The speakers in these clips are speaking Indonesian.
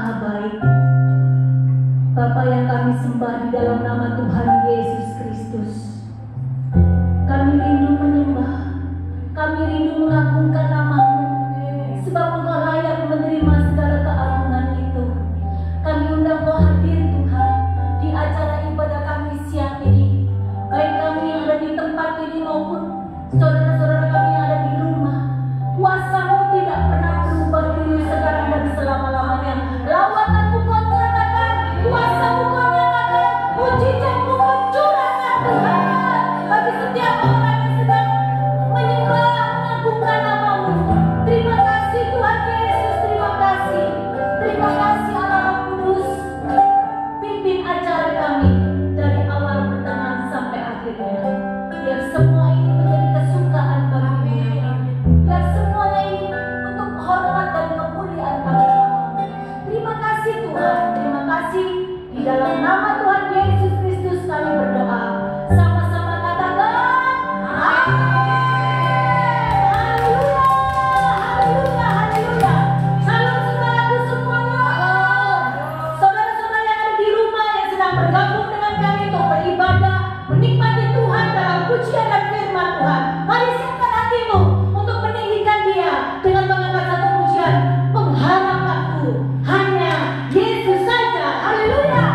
Maha Baik. Bapa yang kami sembah di dalam nama Tuhan Yesus Kristus, kami rindu menyembah, kami rindu mengagungkan nama-Mu, sebab Engkau layak menerima segala keagungan itu. Kami undang Kau hadir Tuhan di acara ibadah kami siang ini, baik kami yang ada di tempat ini maupun saudara-saudara kami yang ada di rumah. Kuasa-Mu tidak pernah berubah dulu sekarang dan selama-lamanya. Lawanan-Mu Kau nyatakan, kuasa-Mu Kau nyatakan, mujizat-Mu Kau curahkan Tuhan bagi setiap orang yang sedang menyembah, mengagungkan nama-Mu. Terima kasih Tuhan Yesus, terima kasih. Terima kasih Allah Roh Kudus. Pimpin acara kami dari awal pertengahan sampai akhirnya. Biar semua ini menjadi kesukaan bagi-Mu. Biar semuanya ini untuk hormat dan kemuliaan bagi nama-Mu. Terima kasih Tuhan, terima kasih. Di dalam nama Tuhan Yesus Kristus kami berdoa. Sama-sama katakan amin. Haleluya, haleluya, haleluya. Salam saudaraku semuanya. Saudara-saudara yang ada di rumah yang sedang bergabung dengan kami untuk beribadah, menikmati Tuhan dalam pujian dan firman Tuhan. Mari siapkan hatimu untuk meninggikan Dia dengan mengangkat satu pujian. Pengharapanku hanya Yesus saja. Haleluya.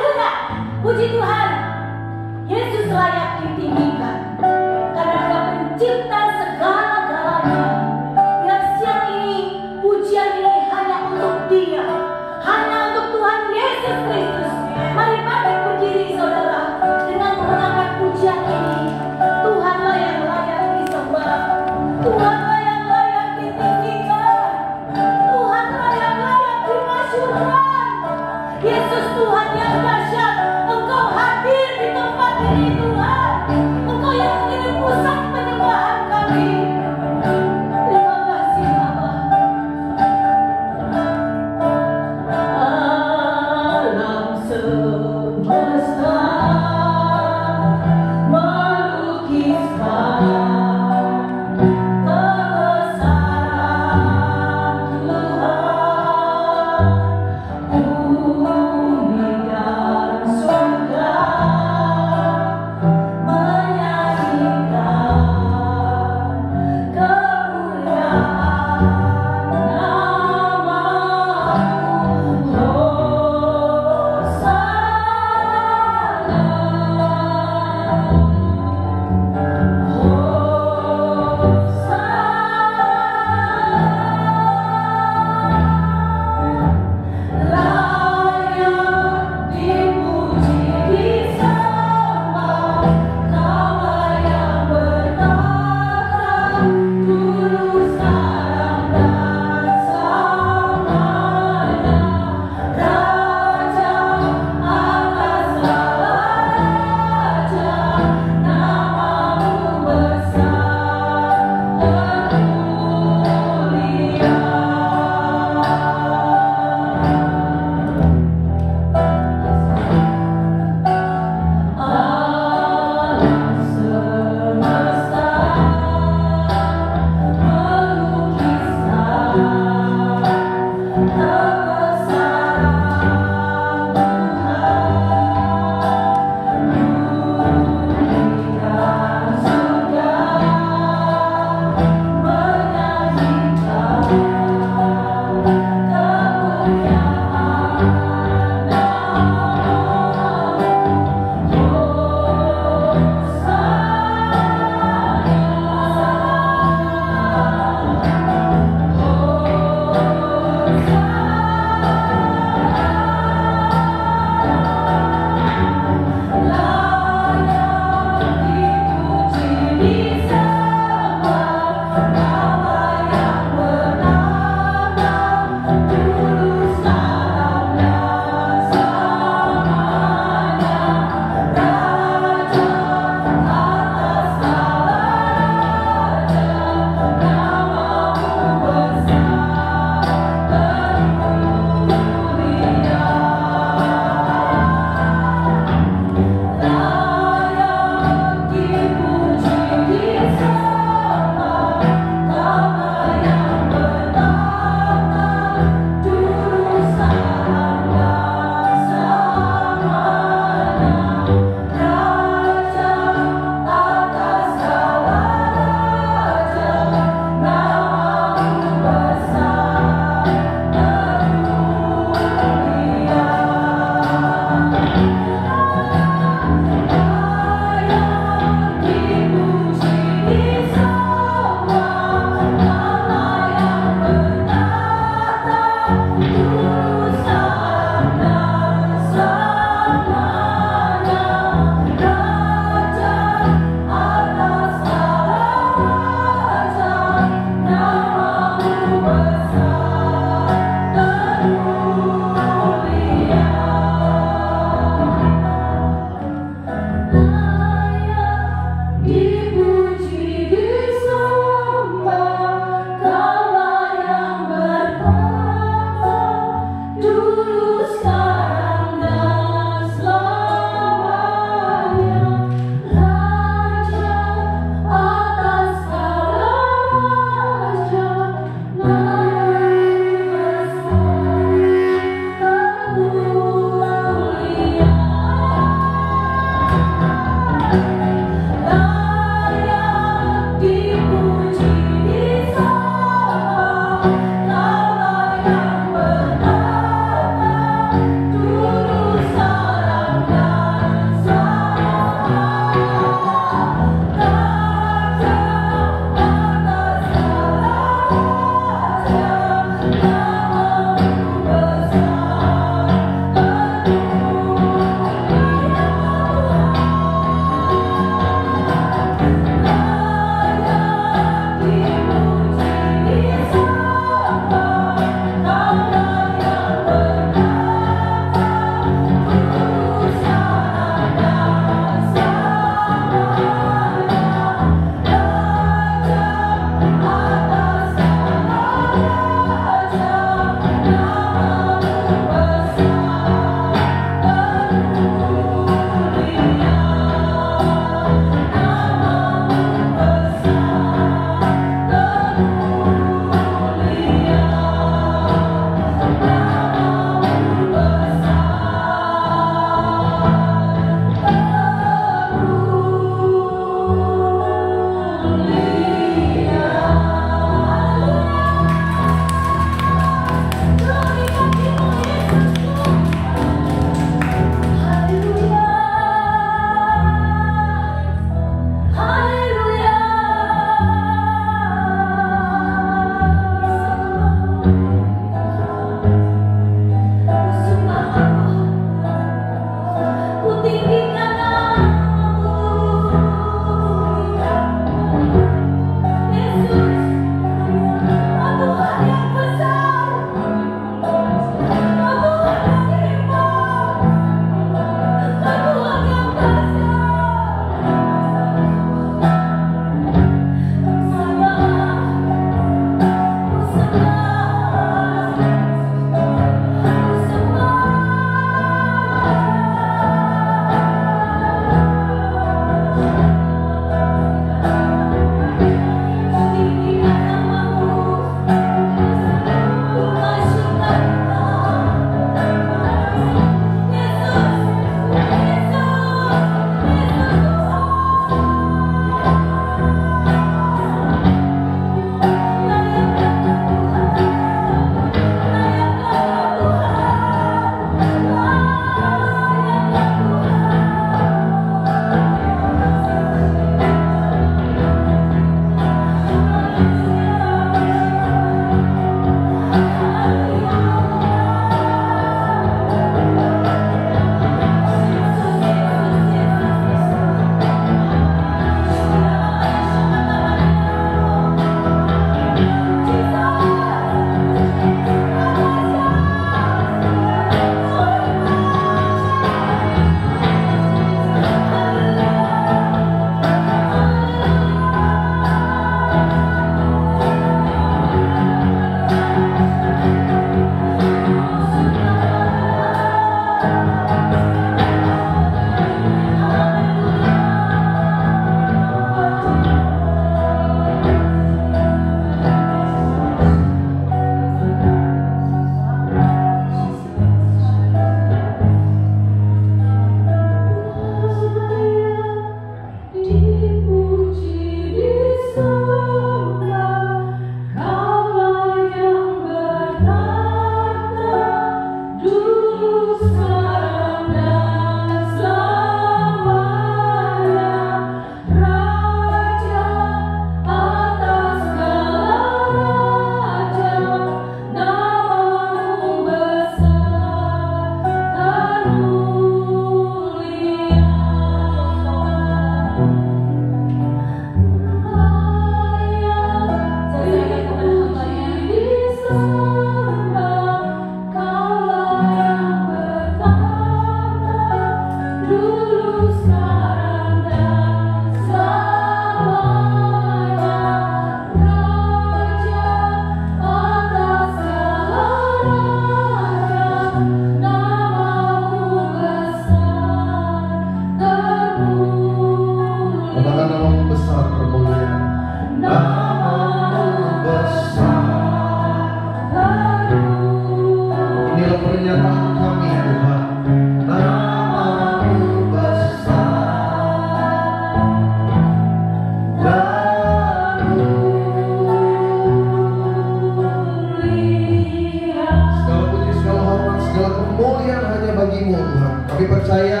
Kami percaya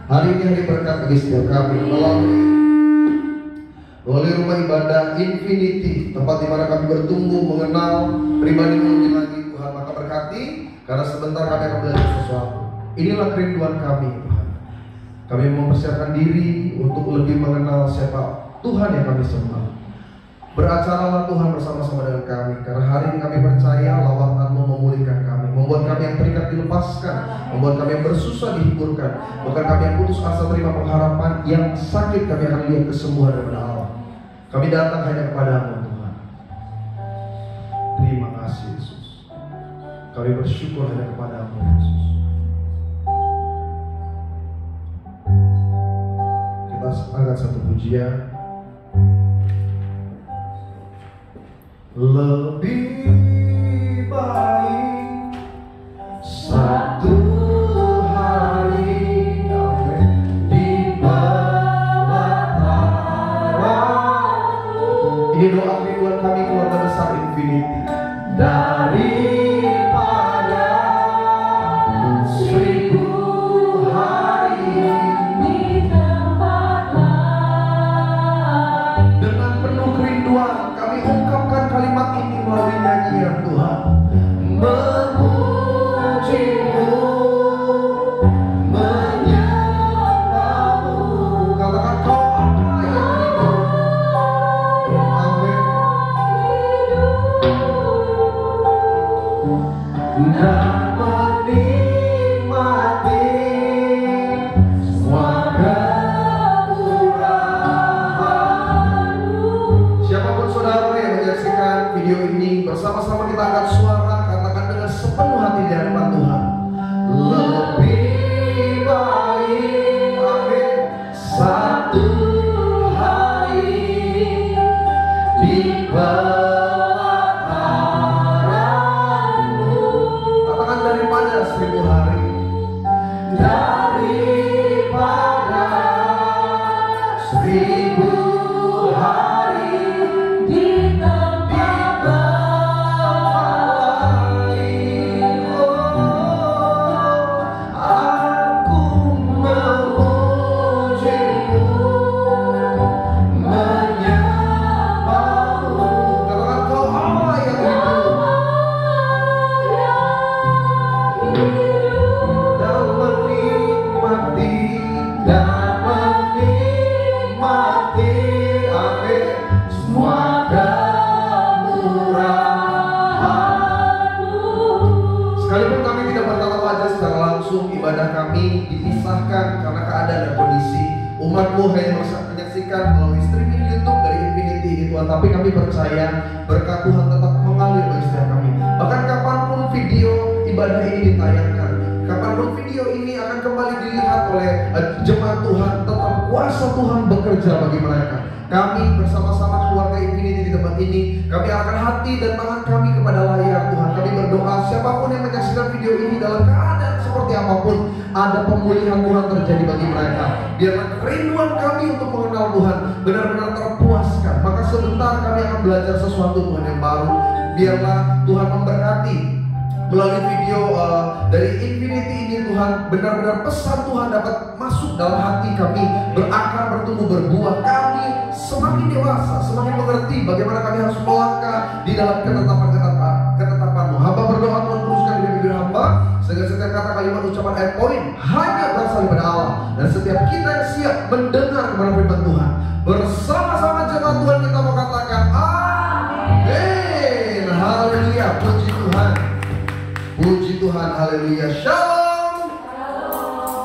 hari ini hari berkat bagi setiap kami melalui rumah ibadah Infinity, tempat di mana kami bertumbuh mengenal pribadi lebih lagi Tuhan. Maka berkati, karena sebentar kami akan belajar sesuatu. Inilah kerinduan kami Tuhan. Kami mempersiapkan diri untuk lebih mengenal siapa Tuhan yang kami sembah. Beracaralah Tuhan bersama-sama dengan kami, karena hari ini kami percaya lawatan-Mu memulihkan kami, membuat kami yang terikat dilepaskan, membuat kami yang bersusah dihiburkan, bukan kami yang putus asa terima pengharapan, yang sakit kami akan lihat kesembuhan daripada Allah. Kami datang hanya kepada-Mu Tuhan. Terima kasih Yesus. Kami bersyukur hanya kepada-Mu Yesus. Kita angkat satu pujian. Lebih baik satu hari di bawah tawamu. Ini doa kerinduan kami keluarga besar Infinity. Daripada 1000 hari di tempat lain. Dengan penuh kerinduan kami ungkapkan kalimat ini melalui nyanyian Tuhan. Memuji-Mu, menyembah-Mu. Katakan Kau Allah yang hidup. Amin. Dan menikmati semua kemurahan-Mu. Siapapun saudara yang menyaksikan video ini, bersama-sama kita angkat suara, katakan dengan sepenuh hati di hadapan Tuhan. Lebih baik, amin, satu hari di bawah tawamu. Katakan daripada 1000 hari. Daripada 1000 hari di tempat lain. Aku memuji-Mu, menyembah-Mu. Katakan Kau Allah yang hidup. Dan menikmati, amin, semua kemurahan-Mu. Sekalipun kami tidak bertatap wajah secara langsung, ibadah kami dipisahkan karena keadaan dan kondisi. Umat-Mu hanya menyaksikan melalui streaming YouTube dari Infinity ini Tuhan. Tapi kami percaya berkat Tuhan tetap mengalir bagi setiap kami. Bahkan kapanpun video ibadah ini ditayangkan, kapanpun video ini akan kembali dilihat oleh jemaat Tuhan, tetap kuasa Tuhan bekerja bagi mereka. Kami bersama-sama keluarga Infinity di tempat ini, kami akan hati dan tangan kami kepada layar Tuhan. Kami berdoa siapapun yang menyaksikan video ini dalam keadaan seperti apapun, ada pemulihan Tuhan terjadi bagi mereka. Biarlah kerinduan kami untuk mengenal Tuhan benar-benar terpuaskan. Maka sebentar kami akan belajar sesuatu Tuhan yang baru. Biarlah Tuhan memberkati melalui video dari Infinity ini Tuhan. Benar-benar pesan Tuhan dapat masuk dalam hati kami, berakar, bertumbuh, berbuah. Kami semakin dewasa, semakin mengerti bagaimana kami harus melangkah di dalam ketetapan-Mu. Hamba berdoa Tuhan teruskan di bibir hamba, sehingga setiap kata kalimat ucapan and point hanya berasal daripada Allah, dan setiap kita yang siap mendengar kebenaran firman Tuhan. Bersama-sama jemaat Tuhan kita mau katakan amin. Haleluya, puji Tuhan. Puji Tuhan, haleluya. Shalom.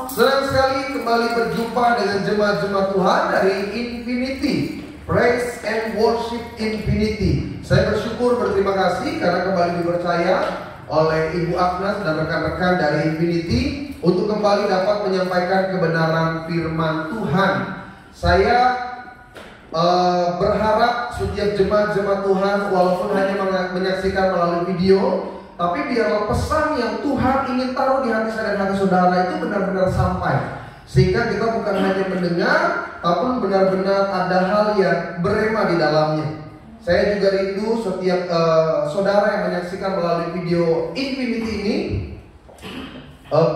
Senang sekali kembali berjumpa dengan jemaat-jemaat Tuhan dari Infinity, Praise and Worship Infinity. Saya bersyukur, berterima kasih karena kembali dipercaya oleh Ibu Agnes dan rekan-rekan dari Infinity untuk kembali dapat menyampaikan kebenaran firman Tuhan. Saya berharap setiap jemaat-jemaat Tuhan, walaupun hanya menyaksikan melalui video, tapi biarlah pesan yang Tuhan ingin taruh di hati saya dan hati saudara itu benar-benar sampai, sehingga kita bukan hanya mendengar, tapi benar-benar ada hal yang berema di dalamnya. Saya juga rindu setiap saudara yang menyaksikan melalui video Infinity ini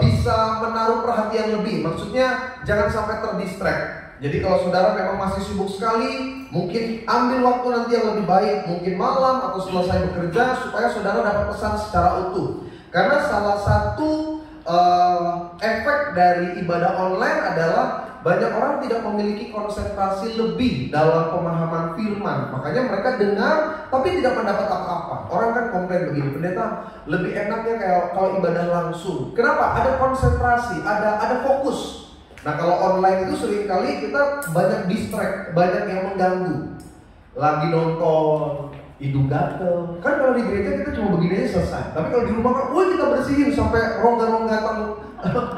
bisa menaruh perhatian lebih. Maksudnya jangan sampai terdistract. Jadi kalau saudara memang masih sibuk sekali, mungkin ambil waktu nanti yang lebih baik, mungkin malam atau selesai bekerja, supaya saudara dapat pesan secara utuh. Karena salah satu efek dari ibadah online adalah banyak orang tidak memiliki konsentrasi lebih dalam pemahaman firman. Makanya mereka dengar tapi tidak mendapat apa-apa. Orang kan komplain begini, pendeta, lebih enaknya kayak kalau ibadah langsung. Kenapa? Ada konsentrasi, ada fokus. Nah kalau online itu seringkali kita banyak distract, banyak yang mengganggu. Lagi nonton, hidung gatel. Kan kalau di gereja kita cuma begini aja selesai. Tapi kalau di rumah kan, kita bersihin sampai rongga-rongga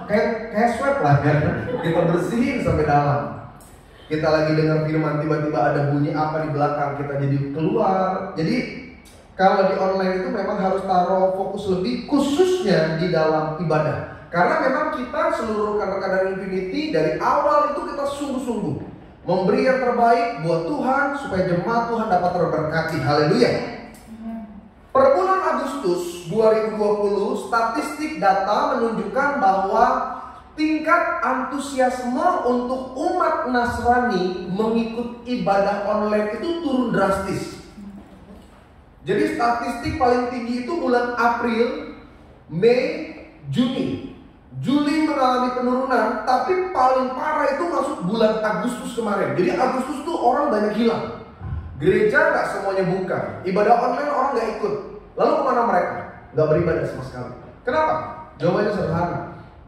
kayak swab lah kan. Kita bersihin sampai dalam. Kita lagi dengar firman, tiba-tiba ada bunyi apa di belakang, kita jadi keluar. Jadi kalau di online itu memang harus taruh fokus lebih, khususnya di dalam ibadah. Karena memang kita seluruh rekan-rekan dari Infinity dari awal itu kita sungguh-sungguh memberi yang terbaik buat Tuhan supaya jemaat Tuhan dapat terberkati. Haleluya. Per bulan Agustus 2020, statistik data menunjukkan bahwa tingkat antusiasme untuk umat Nasrani mengikut ibadah online itu turun drastis. Jadi statistik paling tinggi itu bulan April, Mei, Juni. Juli mengalami penurunan, tapi paling parah itu masuk bulan Agustus kemarin. Jadi Agustus tuh orang banyak hilang. Gereja nggak semuanya buka, ibadah online orang nggak ikut. Lalu kemana mereka? Nggak beribadah sama sekali. Kenapa? Jawabannya sederhana,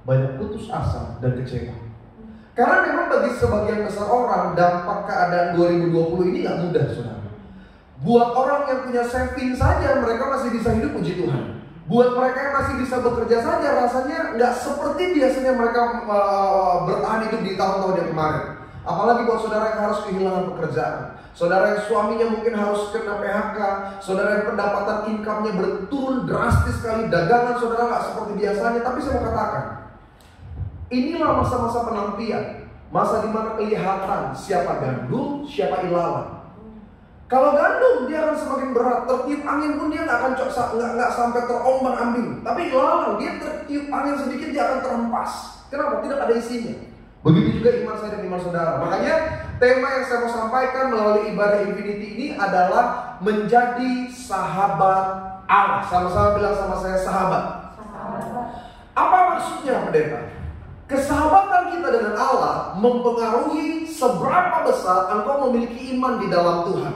banyak putus asa dan kecewa. Karena memang bagi sebagian besar orang dampak keadaan 2020 ini nggak mudah, saudara. Buat orang yang punya saving saja mereka masih bisa hidup, puji Tuhan. Buat mereka yang masih bisa bekerja saja rasanya nggak seperti biasanya mereka bertahan hidup di tahun-tahun yang kemarin. Apalagi buat saudara yang harus kehilangan pekerjaan, saudara yang suaminya mungkin harus kena PHK, saudara yang pendapatan income-nya berturun drastis sekali, dagangan saudara nggak seperti biasanya. Tapi saya mau katakan, inilah masa-masa penantian, masa dimana kelihatan siapa gandum, siapa ilalang. Kalau gandum dia akan semakin berat, tertiup angin pun dia nggak sampai terombang ambing. Tapi ilalang dia tertiup angin sedikit dia akan terhempas. Kenapa? Tidak ada isinya. Begitu juga iman saya dan iman saudara. Makanya tema yang saya mau sampaikan melalui ibadah Infinity ini adalah menjadi sahabat Allah. Sama-sama bilang sama saya, sahabat. Apa maksudnya, pendeta? Kesahabatan kita dengan Allah mempengaruhi seberapa besar engkau memiliki iman di dalam Tuhan.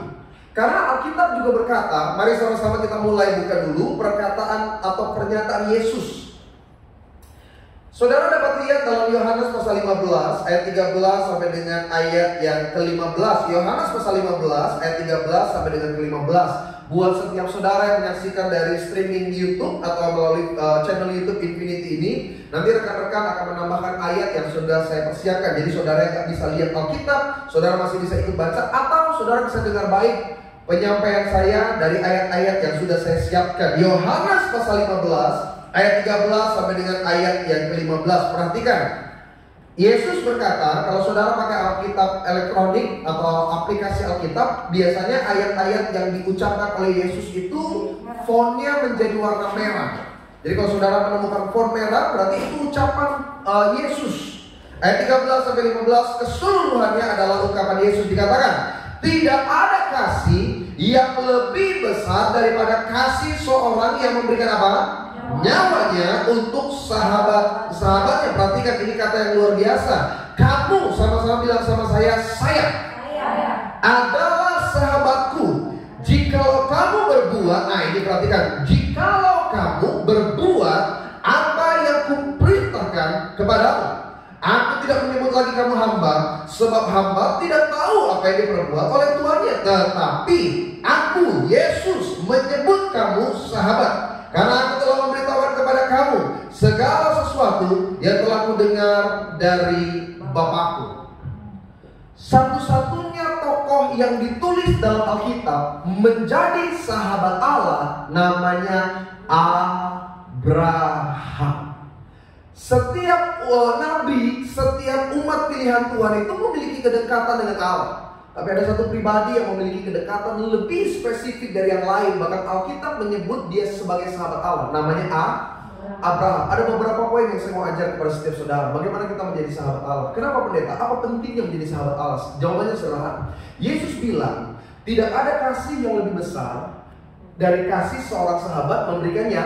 Karena Alkitab juga berkata, mari sama-sama kita mulai buka dulu perkataan atau pernyataan Yesus. Saudara dapat lihat dalam Yohanes pasal 15 ayat 13 sampai dengan ayat yang ke-15. Yohanes pasal 15 ayat 13 sampai dengan ke-15. Buat setiap saudara yang menyaksikan dari streaming YouTube atau melalui channel YouTube Infinity ini, nanti rekan-rekan akan menambahkan ayat yang sudah saya persiapkan. Jadi saudara yang nggak bisa lihat Alkitab, saudara masih bisa ikut baca, atau saudara bisa dengar baik penyampaian saya dari ayat-ayat yang sudah saya siapkan. Yohanes pasal 15 ayat 13 sampai dengan ayat yang ke-15. Perhatikan. Yesus berkata, kalau saudara pakai Alkitab elektronik atau aplikasi Alkitab, biasanya ayat-ayat yang diucapkan oleh Yesus itu fontnya menjadi warna merah. Jadi kalau saudara menemukan font merah, berarti itu ucapan Yesus. Ayat 13 sampai 15 keseluruhannya adalah ungkapan Yesus. Dikatakan, tidak ada kasih yang lebih besar daripada kasih seorang yang memberikan apa? Nyawanya untuk sahabatnya. Perhatikan, ini kata yang luar biasa. Kamu, sama-sama bilang sama saya adalah sahabatku jikalau kamu berbuat, nah ini perhatikan, jikalau kamu berbuat apa yang kuperintahkan kepadamu. Aku tidak menyebut lagi kamu hamba, sebab hamba tidak tahu apa yang diperbuat oleh tuannya. Tetapi aku, Yesus, menyebut kamu sahabat, karena aku telah memberitahukan kepada kamu segala sesuatu yang telah kudengar dari Bapakku. Satu-satunya tokoh yang ditulis dalam Alkitab menjadi sahabat Allah namanya Abraham. Setiap nabi, setiap umat pilihan Tuhan itu memiliki kedekatan dengan Allah. Tapi ada satu pribadi yang memiliki kedekatan lebih spesifik dari yang lain. Bahkan Alkitab menyebut dia sebagai sahabat Allah. Namanya Abraham. Ada beberapa poin yang saya mau ajar kepada setiap saudara. Bagaimana kita menjadi sahabat Allah? Kenapa pendeta? Apa pentingnya menjadi sahabat Allah? Jawabannya sederhana. Yesus bilang, tidak ada kasih yang lebih besar dari kasih seorang sahabat memberikannya.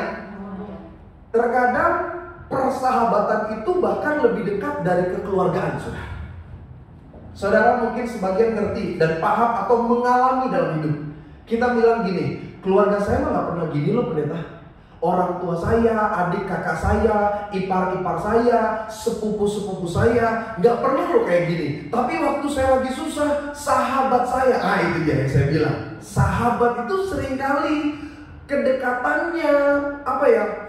Terkadang persahabatan itu bahkan lebih dekat dari kekeluargaan, saudara. Saudara mungkin sebagian ngerti dan paham atau mengalami dalam hidup. Kita bilang gini, keluarga saya mah gak pernah gini loh pendeta. Orang tua saya, adik kakak saya, ipar-ipar saya, sepupu-sepupu saya gak pernah loh kayak gini. Tapi waktu saya lagi susah, sahabat saya, itu dia yang saya bilang. Sahabat itu seringkali kedekatannya,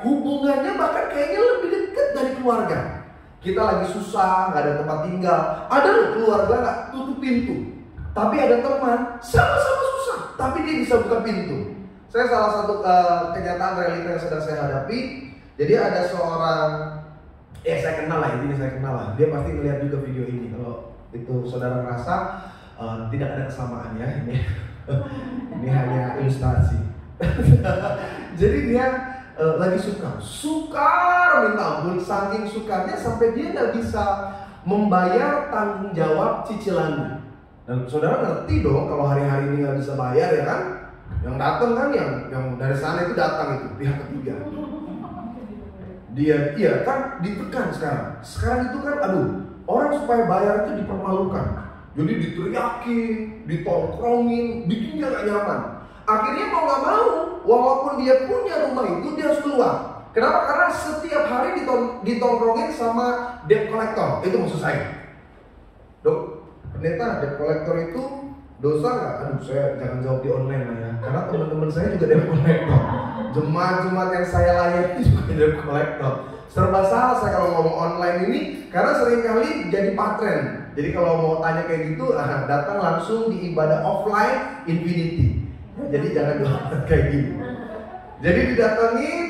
hubungannya bahkan kayaknya lebih dekat dari keluarga. Kita lagi susah, gak ada tempat tinggal, ada loh keluarga gak tutup pintu. Tapi ada teman, sama-sama susah, tapi dia bisa buka pintu. Saya salah satu kenyataan realita yang sedang saya hadapi. Jadi ada seorang, saya kenal lah, intinya saya kenal lah. Dia pasti melihat juga video ini. Kalau itu saudara merasa tidak ada kesamaan ya, ini hanya ilustrasi. Jadi dia lagi sukar minta ampun, saking sukarnya sampai dia nggak bisa membayar tanggung jawab cicilannya. Dan saudara ngerti dong kalau hari-hari ini nggak bisa bayar ya kan? Yang datang kan yang dari sana itu datang itu pihak ketiga. Dia kan ditekan sekarang. Sekarang itu kan orang supaya bayar itu dipermalukan. Jadi diteriakin, ditongkrongin, bikin dia gak nyaman. Akhirnya mau gak mau, walaupun dia punya rumah itu dia harus keluar. Kenapa? Karena setiap hari ditongkrongin sama debt collector. Itu maksud saya. Dok, pendeta, debt collector itu dosa nggak? Saya jangan jawab di online lah ya. Karena teman-teman saya juga debt collector. Jemaat-jemaat yang saya layani juga debt collector. Serba salah saya kalau ngomong online ini, karena seringkali jadi patren. Jadi kalau mau tanya kayak gitu, datang langsung di ibadah offline Infinity. Jadi jangan doakan kayak gitu. Jadi didatengin,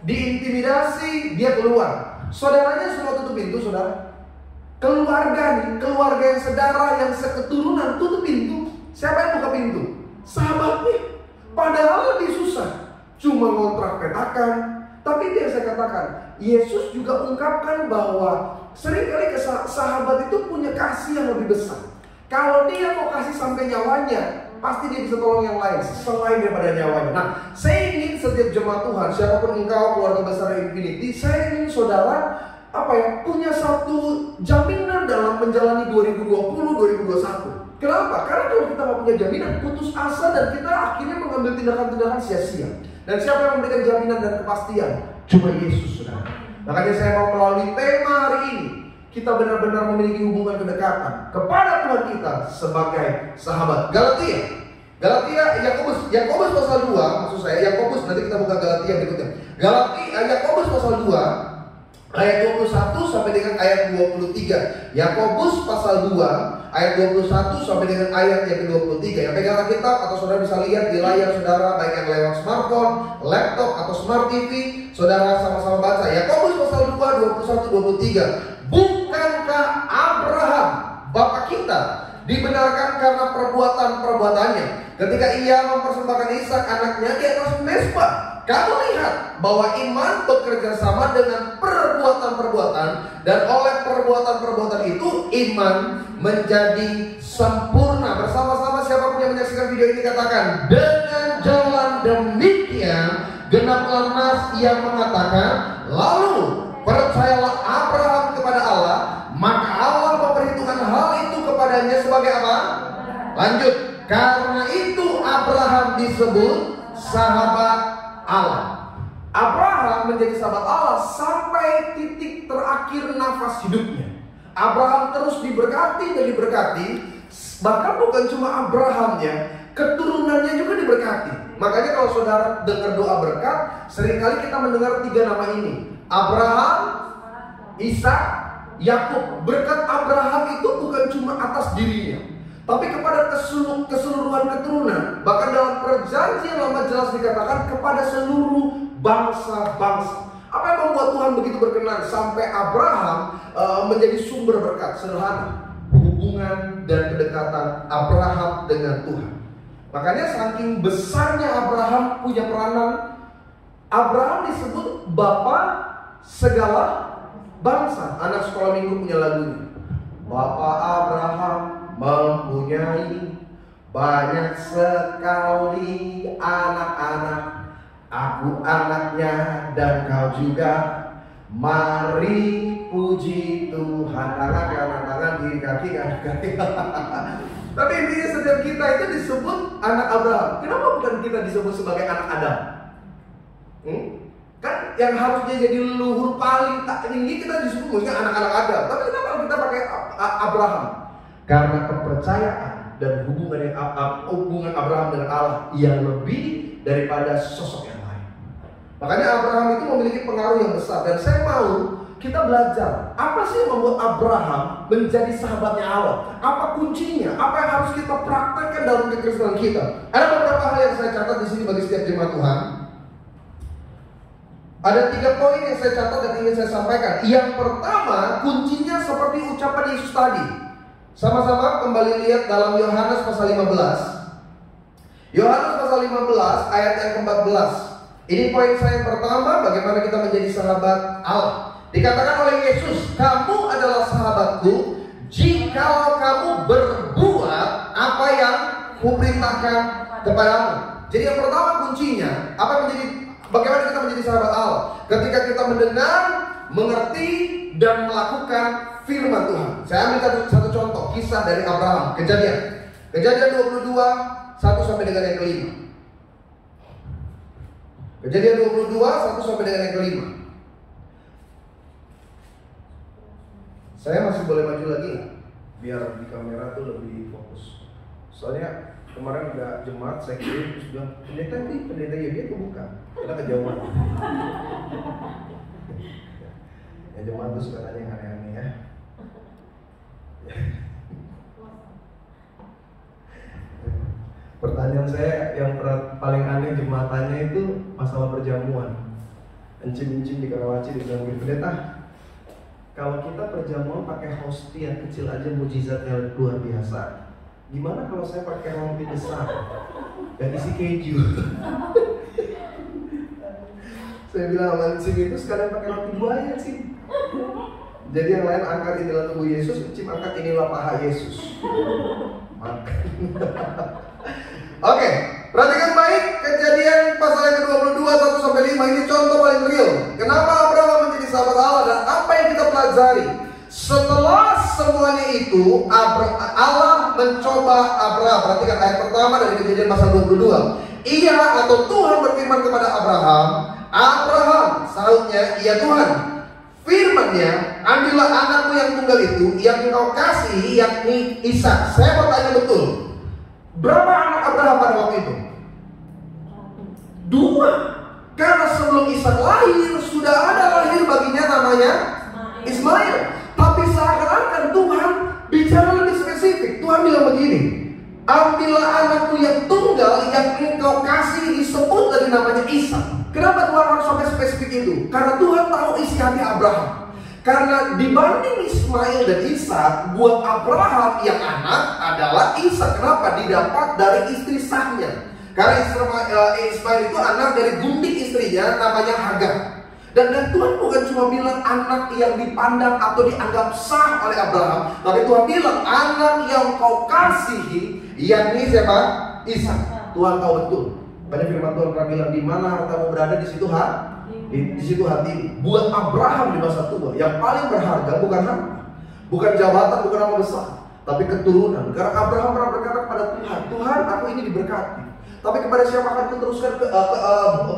diintimidasi, dia keluar. Saudaranya semua tutup pintu, saudara. Keluarga yang sedara, yang seketurunan tutup pintu. Siapa yang buka pintu? Sahabatnya. Padahal lebih susah, cuma ngontrak petakan. Tapi dia saya katakan, Yesus juga ungkapkan bahwa seringkali sahabat itu punya kasih yang lebih besar. Kalau dia mau kasih sampai nyawanya, pasti dia bisa tolong yang lain selain daripada nyawanya. Nah, saya ingin setiap jemaat Tuhan, siapapun engkau, keluarga besar Infinity, saya ingin saudara punya satu jaminan dalam menjalani 2020-2021. Kenapa? Karena kalau kita nggak punya jaminan, putus asa dan kita akhirnya mengambil tindakan-tindakan sia-sia. Dan siapa yang memberikan jaminan dan kepastian? Cuma Yesus, saudara. Makanya saya mau melalui tema hari ini, kita benar-benar memiliki hubungan kedekatan kepada Tuhan kita sebagai sahabat. Yakobus pasal 2, maksud saya Yakobus, nanti kita buka Galatia berikutnya. Yakobus pasal 2 ayat 21 sampai dengan ayat 23. Yakobus pasal 2 ayat 21 sampai dengan ayat yang ke-23. Yang pegang Alkitab atau saudara bisa lihat di layar saudara, baik yang lewat smartphone, laptop atau smart TV, saudara sama-sama baca. Yakobus pasal 2 21 23. Bukankah Abraham bapak kita dibenarkan karena perbuatan-perbuatannya ketika ia mempersembahkan Ishak anaknya di atas mezbah? Kamu lihat bahwa iman bekerja sama dengan perbuatan-perbuatan, dan oleh perbuatan-perbuatan itu iman menjadi sempurna. Bersama-sama siapapun yang menyaksikan video ini katakan, dengan jalan demikian genaplah nas yang mengatakan, lalu percayalah Abraham kepada Allah, maka Allah memperhitungkan hal itu kepadanya sebagai apa? Lanjut, karena itu Abraham disebut sahabat Allah. Abraham menjadi sahabat Allah sampai titik terakhir nafas hidupnya. Abraham terus diberkati dan diberkati. Bahkan bukan cuma Abrahamnya, keturunannya juga diberkati. Makanya kalau saudara dengar doa berkat, seringkali kita mendengar 3 nama ini: Abraham, Ishak, Yakub. Berkat Abraham itu bukan cuma atas dirinya, tapi kepada keseluruhan keturunan. Bahkan dalam perjanjian lama jelas dikatakan kepada seluruh bangsa-bangsa. Apa yang membuat Tuhan begitu berkenan sampai Abraham menjadi sumber berkat? Sederhana, hubungan dan kedekatan Abraham dengan Tuhan. Makanya saking besarnya Abraham punya peranan, Abraham disebut bapa segala bangsa. Anak sekolah minggu punya lagunya. Bapak Abraham mempunyai banyak sekali anak-anak. Aku anaknya dan kau juga. Mari puji Tuhan. Tangan kanan tangan, kiri kaki kanan kaki. Tapi intinya setiap kita itu disebut anak Abraham. Kenapa bukan kita disebut sebagai anak Adam? Kan yang harusnya jadi leluhur paling tak tinggi kita disebut mungkin anak-anak Adam. Tapi kenapa kita pakai Abraham? Karena kepercayaan dan hubungan Abraham dengan Allah yang lebih daripada sosok yang lain. Makanya Abraham itu memiliki pengaruh yang besar. Dan saya mau kita belajar apa sih yang membuat Abraham menjadi sahabatnya Allah. Apa kuncinya? Apa yang harus kita praktekkan dalam kekristenan kita? Ada beberapa hal yang saya catat di sini bagi setiap jemaat Tuhan. Ada 3 poin yang saya catat dan ingin saya sampaikan. Yang pertama, kuncinya seperti ucapan Yesus tadi. Sama-sama kembali lihat dalam Yohanes pasal 15. Yohanes pasal 15 ayat yang ke-14. Ini poin saya yang pertama, bagaimana kita menjadi sahabat Allah. Dikatakan oleh Yesus, kamu adalah sahabatku jikalau kamu berbuat apa yang kuperintahkan kepadamu. Jadi yang pertama kuncinya, bagaimana kita menjadi sahabat Allah? Ketika kita mendengar, mengerti, dan melakukan firman Tuhan. Saya ambil satu contoh, kisah dari Abraham, Kejadian 22, 1 sampai dengan yang kelima. Kejadian 22, 1 sampai dengan yang kelima. Saya masih boleh maju lagi nggak? Biar di kamera tuh lebih fokus. Soalnya kemarin ada jemaat saya kirim terus bilang, pendeta ya dia tuh bukan, kita kejauhan. Ya jemaat tuh suka tanya yang aneh-aneh ya. Pertanyaan saya yang paling aneh jemaat tanya itu masalah perjamuan. Encim-encim di Karawaci dibilang gitu, pendeta, kalau kita perjamuan pakai hostia yang kecil aja mujizatnya luar biasa. Gimana kalau saya pakai roti besar dan isi keju? Saya bilang encim itu sekalian pakai roti buaya sih. Jadi yang lain angkat inilah tubuh Yesus, encim angkat inilah paha Yesus. Makan. Oke, perhatikan baik Kejadian pasal yang ke-22 1 sampai 5 ini contoh paling real. Kenapa Abraham menjadi sahabat Allah dan apa yang kita pelajari? Setelah semuanya itu Allah mencoba Abraham. Perhatikan ayat pertama dari Kejadian pasal 22. Ia atau Tuhan berfirman kepada Abraham, Abraham, sahutnya, iya Tuhan. Firman-Nya, ambillah anakmu yang tunggal itu yang engkau kasihi, yakni Ishak. Saya mau tanya betul, berapa anak Abraham pada waktu itu? 2. Karena sebelum Ishak lahir sudah ada lahir baginya namanya Ismail. Tapi seakan-akan Tuhan bicara lebih spesifik. Tuhan bilang begini, ambillah anakku yang tunggal yang engkau kasih, disebut dari namanya Ishak. Kenapa Tuhan harus sampai spesifik itu? Karena Tuhan tahu isi hati Abraham. Karena dibanding Ismail dan Ishak, buat Abraham yang anak adalah Ishak. Kenapa? Didapat dari istri sahnya. Karena Ismail itu anak dari gunting istrinya namanya Hagar. Dan Tuhan bukan cuma bilang anak yang dipandang atau dianggap sah oleh Abraham, tapi Tuhan bilang anak yang kau kasihi, yakni siapa? Ishak. Tuhan tahu betul. Pada firman Tuhan pernah bilang, di mana hartamu berada di situ di situ hati. Buat Abraham di masa tua, yang paling berharga bukan harta, bukan jabatan, bukan nama besar, tapi keturunan. Karena Abraham pernah berkata kepada Tuhan, Tuhan, aku ini diberkati, tapi kepada siapa akan kuteruskan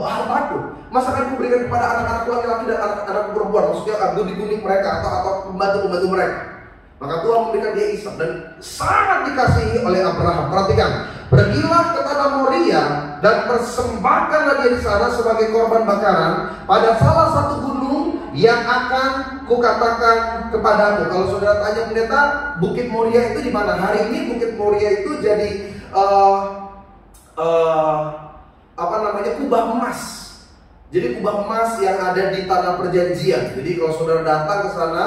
hartaku? Masa akan kuberikan kepada anak-anak laki-laki dan anak-anak perempuan? Maksudnya adik-adik mereka atau pembantu-pembantu mereka. Maka Tuhan memberikan dia Ishak dan sangat dikasihi oleh Abraham. Perhatikan, pergilah ke tanah Moria dan persembahkanlah dia di sana sebagai korban bakaran pada salah satu gunung yang akan kukatakan kepadamu. Kalau saudara tanya pendeta, Bukit Moria itu di mana? Hari ini Bukit Moria itu jadi kubah emas. Jadi kubah emas yang ada di tanah perjanjian. Jadi kalau saudara datang ke sana,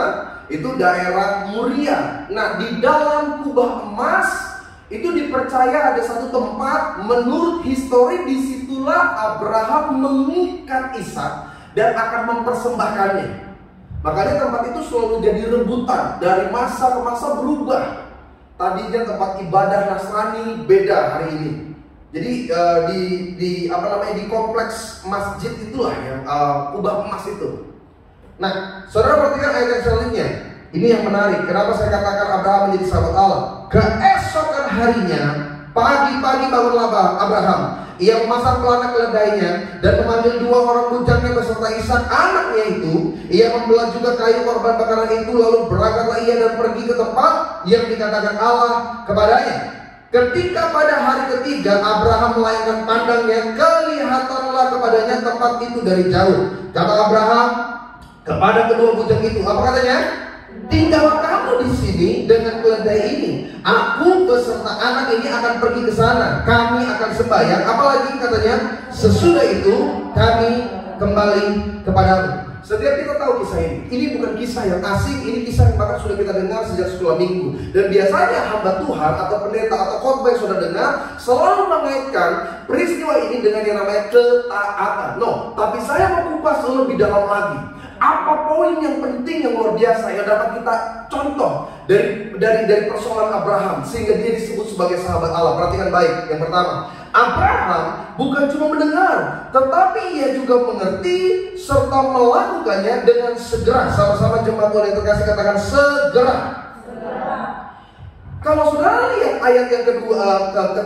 itu daerah Moria. Nah, di dalam kubah emas itu dipercaya ada satu tempat, menurut histori disitulah apabila Abraham mengikat Ishak dan akan mempersembahkannya. Makanya tempat itu selalu jadi rebutan, dari masa ke masa berubah. Tadinya tempat ibadah Nasrani, beda hari ini. Jadi di kompleks masjid itulah yang kubah emas itu. Nah, saudara perhatikan ayat yang selanjutnya. Ini yang menarik. Kenapa saya katakan Abraham menjadi sahabat Allah? Keesokan harinya, pagi-pagi bangunlah Abraham. Ia memasang pelana keledainya dan memanggil 2 orang bujangnya beserta Ishak anaknya itu. Ia membelah juga kayu korban bakaran itu, lalu berangkatlah ia dan pergi ke tempat yang dikatakan Allah kepadanya. Ketika pada hari ketiga Abraham melayangkan pandangnya, kelihatanlah kepadanya tempat itu dari jauh. Kata Abraham kepada kedua bujang itu, apa katanya? Tinggallah kamu di sini dengan keledai ini. Aku beserta anak ini akan pergi ke sana. Kami akan sembahyang. Apalagi katanya, sesudah itu kami kembali kepadamu. Setiap kita tahu kisah ini bukan kisah yang asing. Ini kisah yang bahkan sudah kita dengar sejak sekolah minggu. Dan biasanya hamba Tuhan atau pendeta atau khotbah yang sudah dengar selalu mengaitkan peristiwa ini dengan yang namanya ketaatan. No, tapi saya mau kupas lebih dalam lagi. Apa poin yang penting yang luar biasa yang dapat kita contoh dari persoalan Abraham sehingga dia disebut sebagai sahabat Allah? Perhatikan baik. Yang pertama, Abraham bukan cuma mendengar, tetapi ia juga mengerti serta melakukannya dengan segera. Sama-sama jemaat Tuhan yang terkasih katakan segera. Kalau saudara lihat ayat yang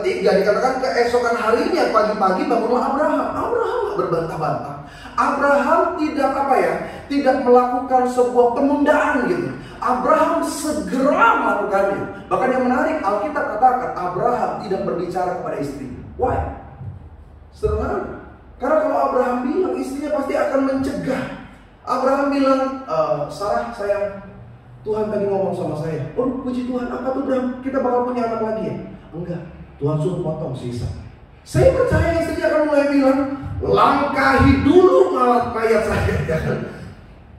ketiga dikatakan keesokan harinya pagi-pagi bangunlah Abraham. Abraham gak berbantah-bantah. Abraham tidak melakukan sebuah penundaan gitu. Abraham segera melakukannya. Bahkan yang menarik, Alkitab katakan Abraham tidak berbicara kepada istri. Why? Sederhana. Karena kalau Abraham bilang, istrinya pasti akan mencegah. Abraham bilang, Sarah sayang, Tuhan tadi ngomong sama saya. Oh puji Tuhan, apa tuh Abraham? Kita bakal punya anak lagi ya? Enggak, Tuhan suruh potong sisa. Saya percaya istrinya akan mulai bilang, langkahi dulu mayat saya.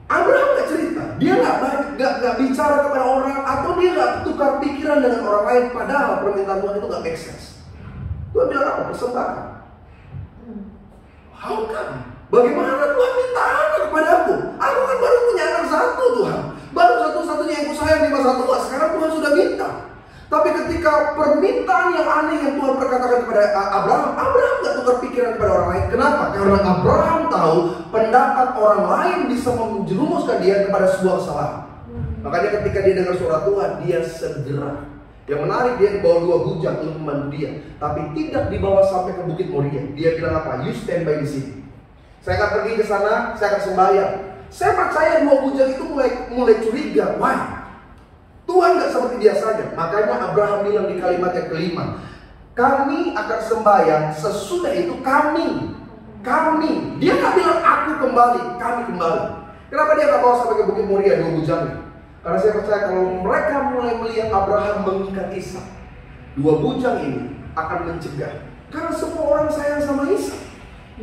Abraham gak cerita, dia gak bicara kepada orang, atau dia gak tukar pikiran dengan orang lain. Padahal permintaan Tuhan itu gak make sense. Tuhan bilang apa? Persembahan. How come? Bagaimana Tuhan minta anak kepadaku? Aku kan baru punya anak satu Tuhan. Baru satu-satunya yang kusayang di masa tua. Sekarang Tuhan sudah minta. Tapi ketika permintaan yang aneh yang Tuhan perkatakan kepada Abraham gak tukar pikiran kepada orang lain. Kenapa? Karena Abraham tahu pendapat orang lain bisa menjerumuskan dia kepada sebuah kesalahan. Makanya ketika dia dengar suara Tuhan, dia segera. Yang menarik, dia dibawa 2 bujang untuk membantu dia, tapi tidak dibawa sampai ke Bukit Moria. Dia bilang apa? You stand by di sini. Saya akan pergi ke sana, saya akan sembahyang. Saya percaya 2 bujang itu mulai curiga. Why? Tuhan gak seperti biasanya. Makanya Abraham bilang di kalimat yang kelima, kami akan sembahyang, sesudah itu kami. Dia gak bilang aku kembali, kami kembali. Kenapa dia gak bawa sampai ke Bukit Moria 2 bujangnya? Karena saya percaya kalau mereka mulai melihat Abraham mengikat Ishak, 2 bujang ini akan mencegah. Karena semua orang sayang sama Ishak.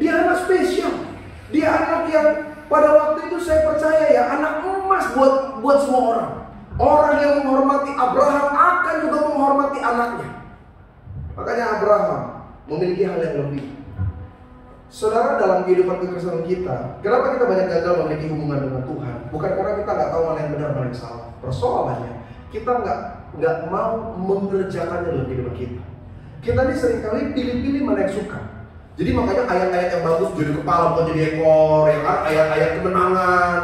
Dia anak spesial. Dia anak yang pada waktu itu saya percaya ya, anak emas buat semua orang. Orang yang menghormati Abraham akan juga menghormati anaknya. Makanya Abraham memiliki hal yang lebih. Saudara, dalam kehidupan kekristenan kita, kenapa kita banyak gagal memiliki hubungan dengan Tuhan? Bukan karena kita nggak tahu mana yang benar, mana yang salah. Persoalannya, kita nggak mau mengerjakannya dalam kehidupan kita. Kita ini seringkali pilih-pilih mana yang suka. Jadi makanya ayat-ayat yang bagus jadi kepala bukan jadi ekor, ya kan? Ayat-ayat kemenangan.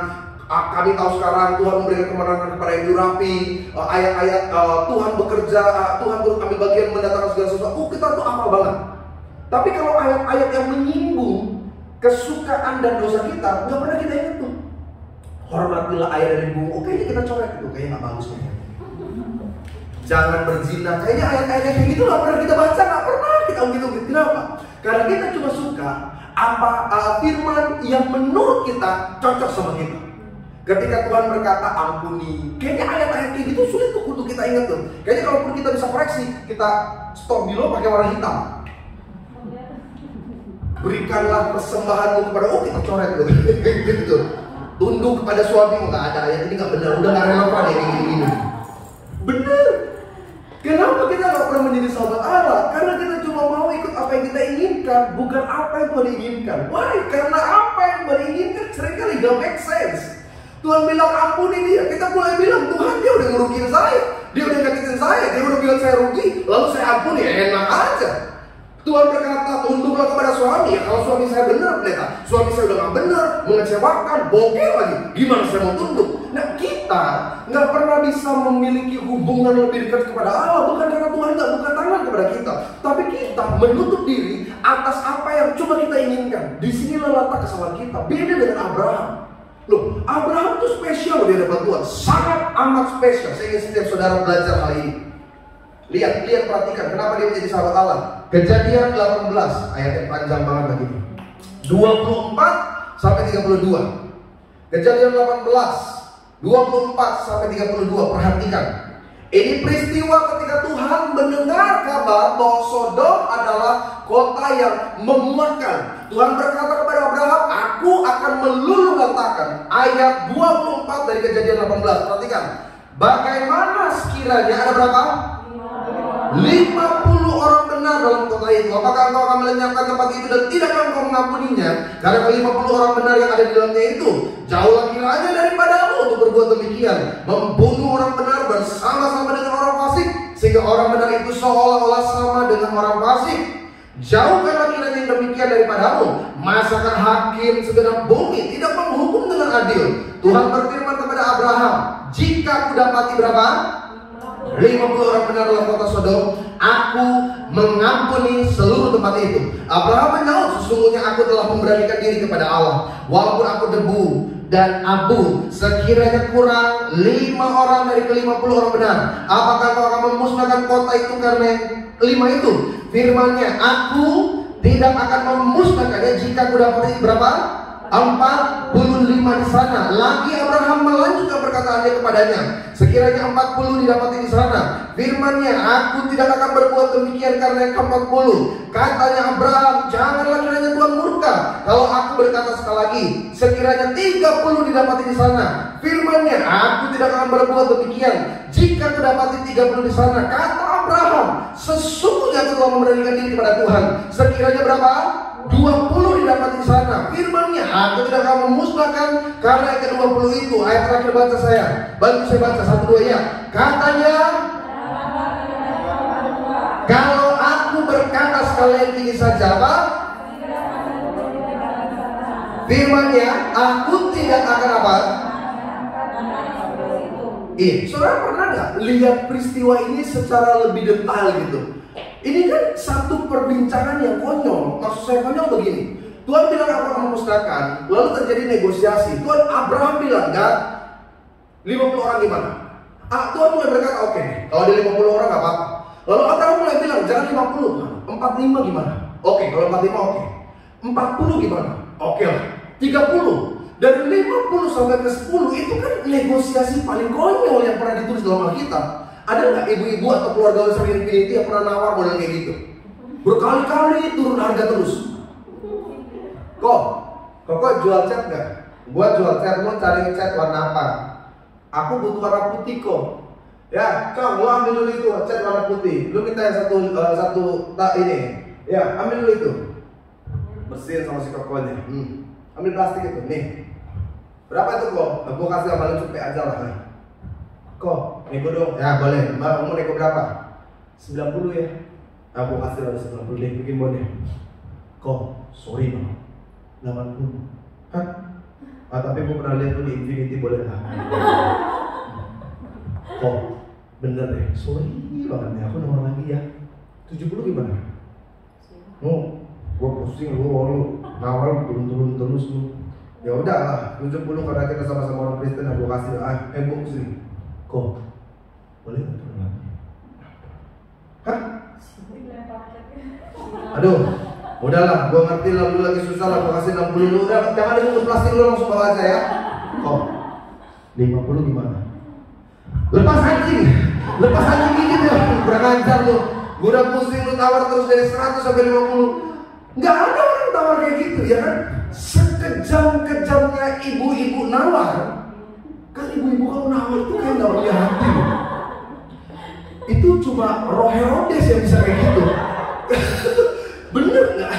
Kami tahu sekarang Tuhan memberikan kemenangan kepada yang durapi. Ayat-ayat Tuhan bekerja, Tuhan ambil bagian mendatangkan segala sesuatu. Kita tuh hafal banget. Tapi kalau ayat-ayat yang menyinggung kesukaan dan dosa kita, nggak pernah kita ingat tuh. Hormatilah ayah dan ibu. Kayaknya kita coret itu, kayaknya nggak bagus kayaknya. Jangan berzina. Kayaknya ayat-ayat kayak gitu nggak pernah kita baca, nggak pernah kita gitu. Kenapa? Karena kita cuma suka apa firman yang menurut kita cocok sama kita. Ketika Tuhan berkata ampuni, kayaknya ayat-ayat kayak gitu sulit tuh untuk kita ingat tuh. Kayaknya kalaupun kita bisa koreksi, kita stop dulu pakai warna hitam. Berikanlah persembahanmu kepada kita coret gitu. Tunduk kepada suami, nggak ada ayat ini, nggak benar, udah nggak relevan ya gini-gini. Bener. Kenapa kita nggak pernah menjadi sahabat Allah? Karena kita cuma mau ikut apa yang kita inginkan, bukan apa yang Tuhan inginkan. Why? Karena apa yang Tuhan inginkan seringkali gak make sense. Tuhan bilang ampuni dia, kita mulai bilang Tuhan dia udah ngerugiin saya, dia udah nyakitin saya, dia udah bilang saya rugi, lalu saya ampuni, enak aja. Tuhan berkata, tunduklah kepada suami. Ya, kalau suami saya benar, pendeta, suami saya udah gak benar, mengecewakan, bogel lagi, gimana saya mau tunduk? Nah, kita nggak pernah bisa memiliki hubungan lebih dekat kepada Allah, bukan karena Tuhan nggak buka tangan kepada kita, tapi kita menutup diri atas apa yang coba kita inginkan. Di sinilah letak kesalahan kita. Beda dengan Abraham. Loh, Abraham itu spesial di hadapan Tuhan, sangat amat spesial. Saya ingin setiap saudara belajar hal ini. Lihat, perhatikan kenapa dia menjadi sahabat Allah. Kejadian 18, ayat yang panjang banget lagi, 24 sampai 32. Kejadian 18, 24 sampai 32. Perhatikan. Ini peristiwa ketika Tuhan mendengar kabar bahwa Sodom adalah kota yang memuakkan. Tuhan berkata kepada Abraham, aku akan meluluhlantakkan. Ayat 24 dari Kejadian 18. Perhatikan. Bagaimana sekiranya ada berapa? 50 orang benar dalam kota itu. Apakah engkau akan melenyapkan tempat itu dan tidak akan engkau mengampuninya? Karena 50 orang benar yang ada di dalamnya itu jauhlah kiranya daripadamu untuk berbuat demikian, membunuh orang benar bersama-sama dengan orang fasik, sehingga orang benar itu seolah-olah sama dengan orang fasik. Jauhkanlah kiranya yang demikian daripadamu. Masakan hakim segenap bumi tidak menghukum dengan adil? Tuhan berfirman kepada Abraham, jika aku dapati berapa? 50 orang benar dalam kota Sodom, aku mengampuni seluruh tempat itu. Abraham menjawab, sesungguhnya aku telah memberanikan diri kepada Allah, walaupun aku debu dan abu, sekiranya kurang 5 orang dari ke-50 orang benar, apakah kau akan memusnahkan kota itu karena 5 itu? Firman-Nya, aku tidak akan memusnahkannya jika aku dapati berapa? 45 di sana. Lagi Abraham melanjutkan perkataannya kepadanya, sekiranya 40 didapati di sana. Firman-Nya, aku tidak akan berbuat demikian karena yang ke-40. Katanya Abraham, janganlah kiranya Tuhan murka kalau aku berkata sekali lagi, sekiranya 30 didapati di sana. Firman-Nya, aku tidak akan berbuat demikian jika aku dapati 30 di sana. Kata Abraham, sesungguhnya aku telah memberanikan diri kepada Tuhan, sekiranya berapa? 20 didapat di sana. Firman-Nya, aku tidak akan memusnahkan karena yang ke-20 itu. Ayat terakhir baca saya. Bantu saya baca 1-2 ya. Katanya, kalau aku berkata sekalian ini saja apa? Firman-Nya, aku tidak akan apa? Iya, saudara pernah nggak lihat peristiwa ini secara lebih detail gitu? Ini kan satu perbincangan yang konyol. Maksud saya konyol begini, Tuhan bilang aku akan memusnahkan, lalu terjadi negosiasi. Tuhan, Abraham bilang, enggak, 50 orang gimana? Tuhan mulai berkata, oke, kalau ada 50 orang gak apa-apa. Lalu Abraham mulai bilang, jangan 50, 45 gimana? Oke, kalau 45 oke. 40 gimana? Oke lah. 30. Dari 50 sampai ke 10 itu kan negosiasi paling konyol yang pernah ditulis dalam Alkitab. Ada nggak ibu-ibu atau keluarga besar Infinity yang pernah nawar model kayak gitu? Berkali-kali turun harga terus. Kok jual cat nggak? Gua jual cat, mau cari cat warna apa? Aku butuh warna putih kok. Ya, lo ambil dulu itu cat warna putih. Lu minta yang satu ini. Ya, ambil dulu itu. Bersihin sama si kokonya. Ambil plastik itu, nih. Berapa itu kok? Gua kasih sama lu cepet aja lah. Kok, nego dong? Ya boleh, Mbak mau nego berapa? 90 ya? Aku kasih lalu 90 deh, bikin bonnya. Kok, sorry Bang, 80. Hah? Tapi gue pernah lihat tuh di Infinity, boleh lah. Kok, bener deh, sorry banget nih, aku nawar lagi ya. 70 gimana? Gue pusing lu nawar turun terus lu. Ya udah lah, 70 karena kita sama-sama orang Kristen, aku kasih gue pusing. Kok, boleh nggak turun lagi? Hah? Aduh, udahlah, gue ngerti lah, lu lagi susah lah, gue kasih 60 dulu. Udah, jangan dibungkus plastik dulu, langsung bawa aja ya. Kok, 50 gimana? Lepas anjing gigit ya, kurang ajar lu. Gue udah pusing, lu tawar terus dari 100 sampai 50. Nggak ada orang tawar kayak gitu ya kan? Sekejam-kejamnya ibu-ibu nawar. Kan ibu-ibu kalau nawar itu kayak gak punya hati. Itu cuma cuma roh Herodes yang bisa kayak gitu. Bener nggak?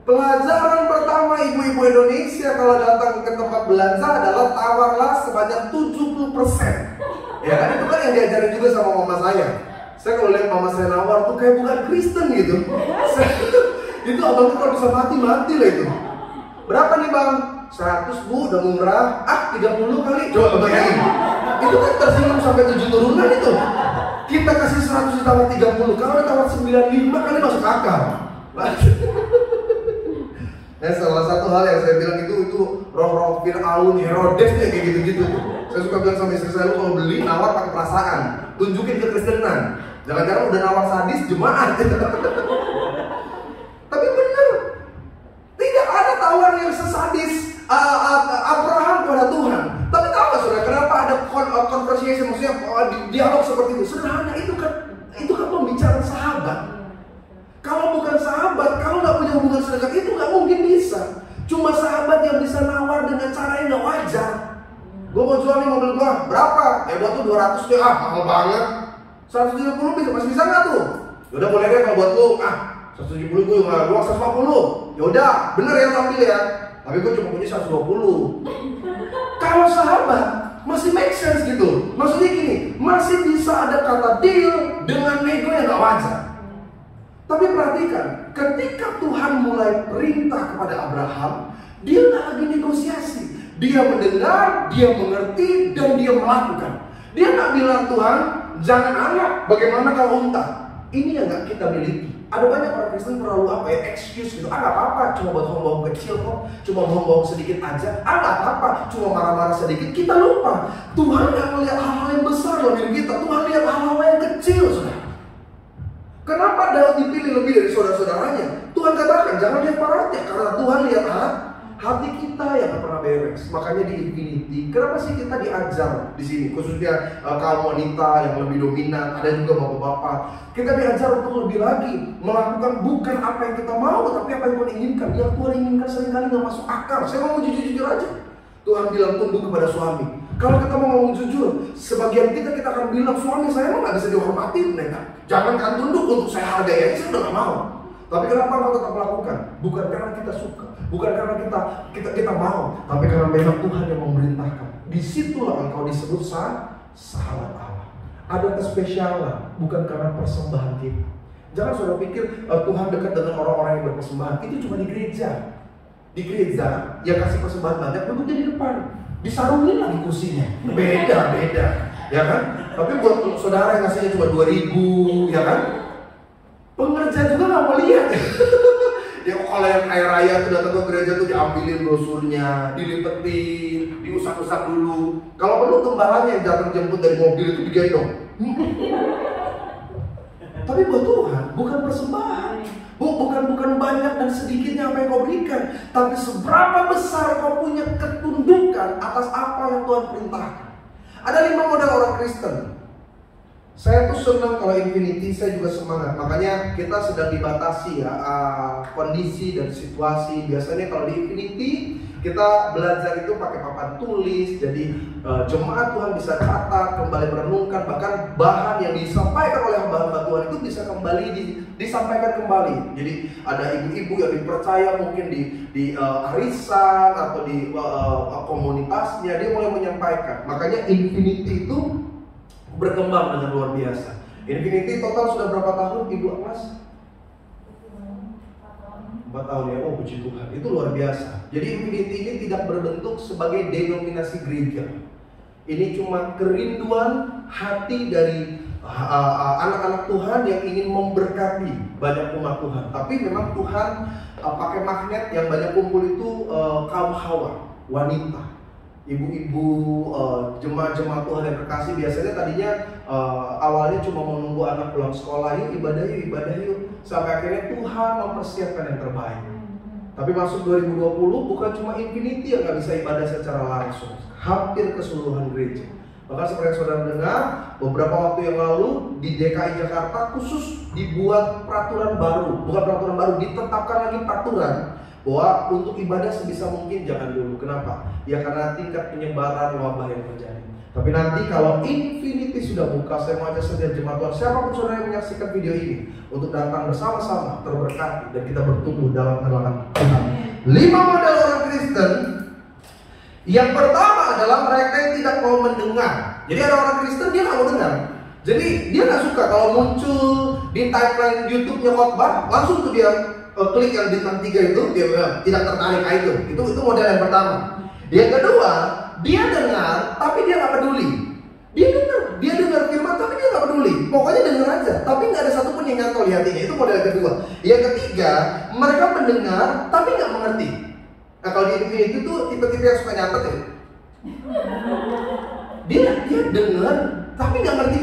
Pelajaran pertama ibu-ibu Indonesia kalau datang ke tempat belanja adalah tawarlah sebanyak 70%. Ya kan, itu kan yang diajarin juga sama mama saya. Saya kalau lihat mama saya nawar tuh kayak bukan Kristen gitu. Itu abang tuh kalau bisa mati lah itu. Berapa nih bang? 100 bu, udah murah. 30 kali. Coba bayangin. Itu kan tersinggung sampai 7 turunan itu. Kita kasih 100 ditawar 30. Kalau ditawar 95 kali masuk akal. Nah, salah satu hal yang saya bilang itu roh-roh Fir'aun, Herodes kayak gitu-gitu. Saya suka bilang sama istri saya, lu kalau beli nawar pakai perasaan, tunjukin kekristenan. Jangan-jangan udah nawar sadis jemaat. Tapi bener, tidak ada tawar yang sesadis Abraham kepada Tuhan. Tapi tahu nggak saudara, kenapa ada conversation, maksudnya dialog seperti itu? Sederhana, itu kan pembicaraan sahabat. Kalau bukan sahabat, kalau nggak punya hubungan sedekat itu nggak mungkin bisa. Cuma sahabat yang bisa nawar dengan cara yang nggak wajar. Gue mau jual nih mobil gue, berapa? Ya buat tuh 200 deh, mahal banget. 170 masih bisa nggak tuh? Yaudah boleh deh kalau buat lu, 170 gue nggak, gue 150. Yaudah, bener ya ambil ya. Tapi gue cuma punya 120. Kalau sahabat masih make sense gitu. Maksudnya gini, masih bisa ada kata deal dengan nego yang nggak wajar. Tapi perhatikan, ketika Tuhan mulai perintah kepada Abraham, dia nggak lagi negosiasi. Dia mendengar, dia mengerti, dan dia melakukan. Dia nggak bilang, Tuhan, jangan anak, bagaimana kalau unta? Ini yang nggak kita miliki. Ada banyak orang Kristen terlalu excuse gitu. Nggak apa-apa, cuma buat bohong kecil kok, cuma bohong sedikit aja. Nggak apa-apa, cuma marah-marah sedikit. Kita lupa, Tuhan nggak melihat hal-hal yang besar dalam hidup kita. Tuhan lihat hal-hal yang kecil, saudara. Kenapa Daud dipilih lebih dari saudara-saudaranya? Tuhan katakan jangan lihat paratnya, karena Tuhan lihat hati kita yang tak pernah beres. Makanya di Infinity, kenapa sih kita diajar di sini? Khususnya kaum wanita yang lebih dominan, ada juga bapak-bapak. Kita diajar untuk lebih lagi melakukan bukan apa yang kita mau, tapi apa yang Tuhan inginkan. Yang Tuhan inginkan seringkali nggak masuk akal. Saya mau jujur-jujur aja. Tuhan bilang tunduk kepada suami. Kalau kita mau ngomong jujur, sebagian kita akan bilang suami saya emang nggak bisa dihormati, jangankan tunduk untuk saya hargai aja, saya udah nggak mau. Tapi kenapa engkau tetap melakukan? Bukan karena kita suka, bukan karena kita mau, tapi karena memang Tuhan yang memerintahkan. Disitulah engkau disebut sahabat Allah. Ada kespesialan, bukan karena persembahan kita. Jangan saudara pikir Tuhan dekat dengan orang-orang yang berpersembahan. Itu cuma di gereja. Di gereja, yang kasih persembahan banyak duduknya di depan. Disarungin lagi kursinya. Beda, ya kan? Tapi buat saudara yang ngasihnya cuma 2.000, ya kan? Pengerja juga nggak mau lihat. Ya kalau yang kaya raya tuh datang ke gereja tuh diambilin brosurnya, dilipetin, diusak-usak dulu. Kalau perlu gembalanya yang datang jemput dari mobil itu digendong. Tapi buat Tuhan bukan persembahan. Bukan banyak dan sedikitnya apa yang kau berikan, tapi seberapa besar kau punya ketundukan atas apa yang Tuhan perintahkan. Ada 5 model orang Kristen. Saya tuh senang kalau Infinity, saya juga semangat. Makanya kita sedang dibatasi ya kondisi dan situasi. Biasanya kalau di Infinity kita belajar itu pakai papan tulis. Jadi jemaat Tuhan bisa catat, kembali merenungkan. Bahkan bahan yang disampaikan oleh hamba-hamba Tuhan itu bisa kembali disampaikan kembali. Jadi ada ibu-ibu yang dipercaya mungkin di arisan atau di komunitasnya, dia mulai menyampaikan. Makanya Infinity itu berkembang dengan luar biasa. Infinity total sudah berapa tahun Ibu Agnes? 4 tahun ya, oh puji Tuhan, itu luar biasa. Jadi Infinity ini tidak berbentuk sebagai denominasi gereja. Ini cuma kerinduan hati dari anak-anak Tuhan yang ingin memberkati banyak umat Tuhan. Tapi memang Tuhan pakai magnet yang banyak kumpul itu kaum hawa, wanita, ibu-ibu, jemaat-jemaat Tuhan yang terkasih. Biasanya tadinya awalnya cuma menunggu anak pulang sekolah, yuk ibadah yuk, sampai akhirnya Tuhan mempersiapkan yang terbaik. Tapi masuk 2020 bukan cuma Infinity yang gak bisa ibadah secara langsung, hampir keseluruhan gereja. Bahkan seperti yang saudara dengar, beberapa waktu yang lalu di DKI Jakarta khusus dibuat peraturan baru, bukan peraturan baru, ditetapkan lagi peraturan bahwa untuk ibadah sebisa mungkin jangan dulu. Kenapa? Ya karena tingkat penyebaran wabah yang terjadi. Tapi nanti kalau Infinity sudah buka, saya mau ajak setiap jemaat Tuhan, siapapun saudara yang menyaksikan video ini, untuk datang bersama-sama terberkati dan kita bertumbuh dalam pengenalan Tuhan. 5 model orang Kristen. Yang pertama adalah mereka yang tidak mau mendengar. Jadi ada orang Kristen dia nggak mau dengar. Jadi dia nggak suka kalau muncul di timeline YouTube-nya khotbah, langsung tuh dia klik yang bintang 3 itu, dia tidak tertarik itu. Itu model yang pertama. Yang kedua, dia dengar tapi dia nggak peduli. Dia dengar firman tapi dia nggak peduli. Pokoknya dengar aja, tapi nggak ada satupun yang nyantol di hatinya. Itu model yang kedua. Yang ketiga, mereka mendengar tapi nggak mengerti. Nah kalau di Infinity itu tipe-tipe yang suka nyatet ya. Dia dengar tapi nggak ngerti.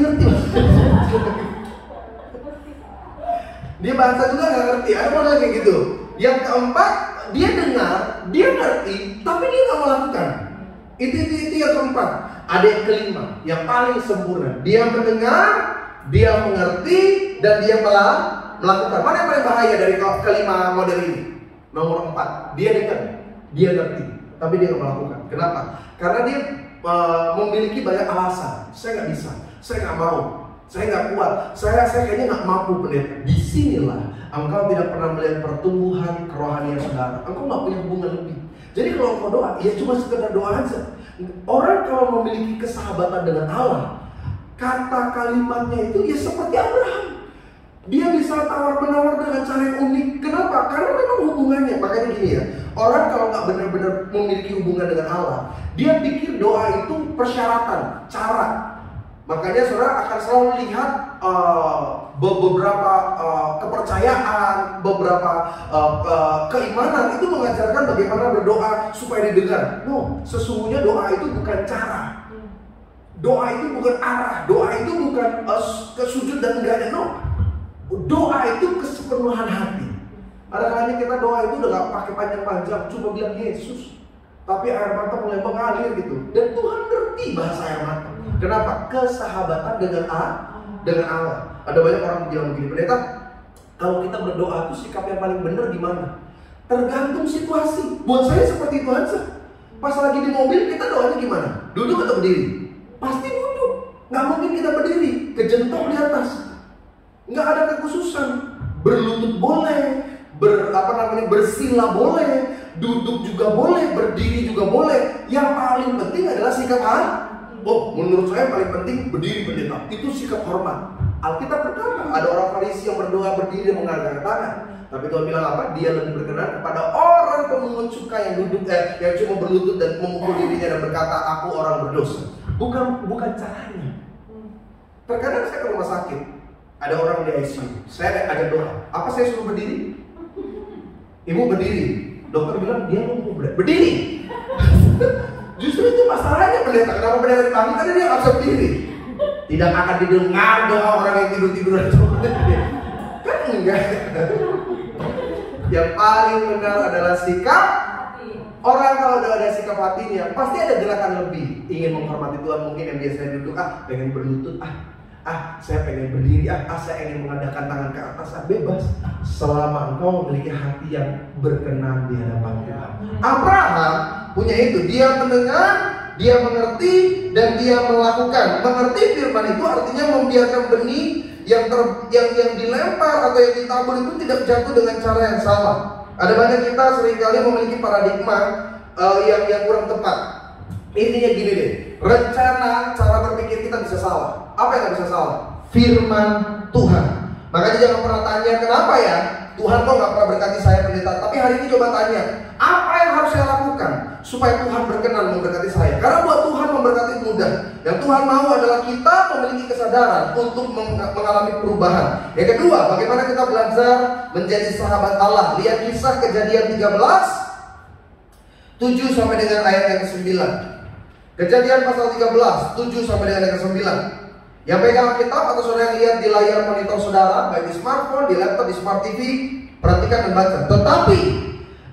Dia bahasa juga nggak ngerti. Ada model kayak gitu. Yang keempat, dia dengar, dia ngerti, tapi dia nggak melakukan. Itu yang keempat. Ada yang kelima, yang paling sempurna. Dia mendengar, dia mengerti, dan dia melakukan. Mana yang paling bahaya dari kelima model ini? Nomor 4, dia dengar, dia ngerti, tapi dia nggak melakukan. Kenapa? Karena dia memiliki banyak alasan. Saya nggak bisa, saya nggak mau, saya nggak kuat, saya kayaknya nggak mampu pendeta. Disinilah engkau tidak pernah melihat pertumbuhan kerohanian saudara. Engkau nggak punya hubungan lebih. Jadi kalau engkau doa, ya cuma sekedar doa aja. Orang kalau memiliki kesahabatan dengan Allah, kata kalimatnya itu ya seperti Abraham. Dia bisa tawar-menawar dengan cara yang unik. Kenapa? Karena memang hubungannya. Makanya gini ya, orang kalau nggak benar-benar memiliki hubungan dengan Allah, dia pikir doa itu persyaratan, cara. Makanya saudara akan selalu lihat beberapa kepercayaan, beberapa keimanan itu mengajarkan bagaimana berdoa supaya didengar. No, sesungguhnya doa itu bukan cara, doa itu bukan arah, doa itu bukan kesujud dan enggaknya. No, doa itu kesepenuhan hati. Ada kalanya kita doa itu udah gak pakai panjang-panjang, cuma bilang Yesus, tapi air mata mulai mengalir gitu. Dan Tuhan ngerti bahasa air mata. Kenapa? Kesahabatan dengan Allah. Ada banyak orang bilang begini, pendeta, kalau kita berdoa itu sikap yang paling benar gimana? Tergantung situasi. Buat saya seperti itu aja. Pas lagi di mobil kita doanya gimana? Duduk atau berdiri? Pasti duduk. Nggak mungkin kita berdiri, kejentok di atas. Nggak ada kekhususan. Berlutut boleh, bersila boleh, duduk juga boleh, berdiri juga boleh. Yang paling penting adalah sikap hati. Oh, menurut saya paling penting berdiri pendeta. Itu sikap hormat. Alkitab berkata ada orang Farisi yang berdoa berdiri dan mengangkat tangan. Tapi Tuhan bilang apa? Dia lebih berkenan kepada orang pemungut cukai yang duduk yang cuma berlutut dan memukul dirinya dan berkata, aku orang berdosa. Bukan caranya. Terkadang saya ke rumah sakit, ada orang di ICU, saya ada doa. Apa saya suruh berdiri? Ibu berdiri. Dokter bilang dia mau berdiri. Justru itu masalahnya pendeta. Kenapa pendeta dipanggil? Karena dia nggak bisa berdiri. Tidak akan didengar doa orang yang tidur-tiduran. Kan enggak. Yang paling benar adalah sikap. Orang kalau udah ada sikap hatinya, pasti ada gerakan lebih. Ingin menghormati Tuhan, mungkin yang biasanya duduk, pengen berlutut, saya pengen berdiri, saya ingin mengadakan tangan ke atas, bebas. Selama engkau memiliki hati yang berkenan di hadapan Tuhan. Abraham punya itu, dia mendengar, dia mengerti, dan dia melakukan. Mengerti firman itu artinya membiarkan benih yang dilempar atau yang ditabur itu tidak jatuh dengan cara yang salah. Ada banyak kita seringkali memiliki paradigma yang kurang tepat. Intinya gini deh, rencana cara berpikir kita bisa salah. Apa yang bisa salah? Firman Tuhan. Makanya jangan pernah tanya kenapa ya Tuhan kok gak pernah berkati saya pendeta. Tapi hari ini coba tanya, apa yang harus saya lakukan supaya Tuhan berkenan memberkati saya? Karena buat Tuhan memberkati mudah. Yang Tuhan mau adalah kita memiliki kesadaran untuk mengalami perubahan. Yang kedua, bagaimana kita belajar menjadi sahabat Allah. Lihat kisah Kejadian 13 7 sampai dengan ayat yang ke-9. Kejadian pasal 13 7 sampai dengan ayat ke-9. Yang pegang kitab atau saudara yang lihat di layar monitor saudara, baik di smartphone, di laptop, di smart TV, perhatikan dan baca. Tetapi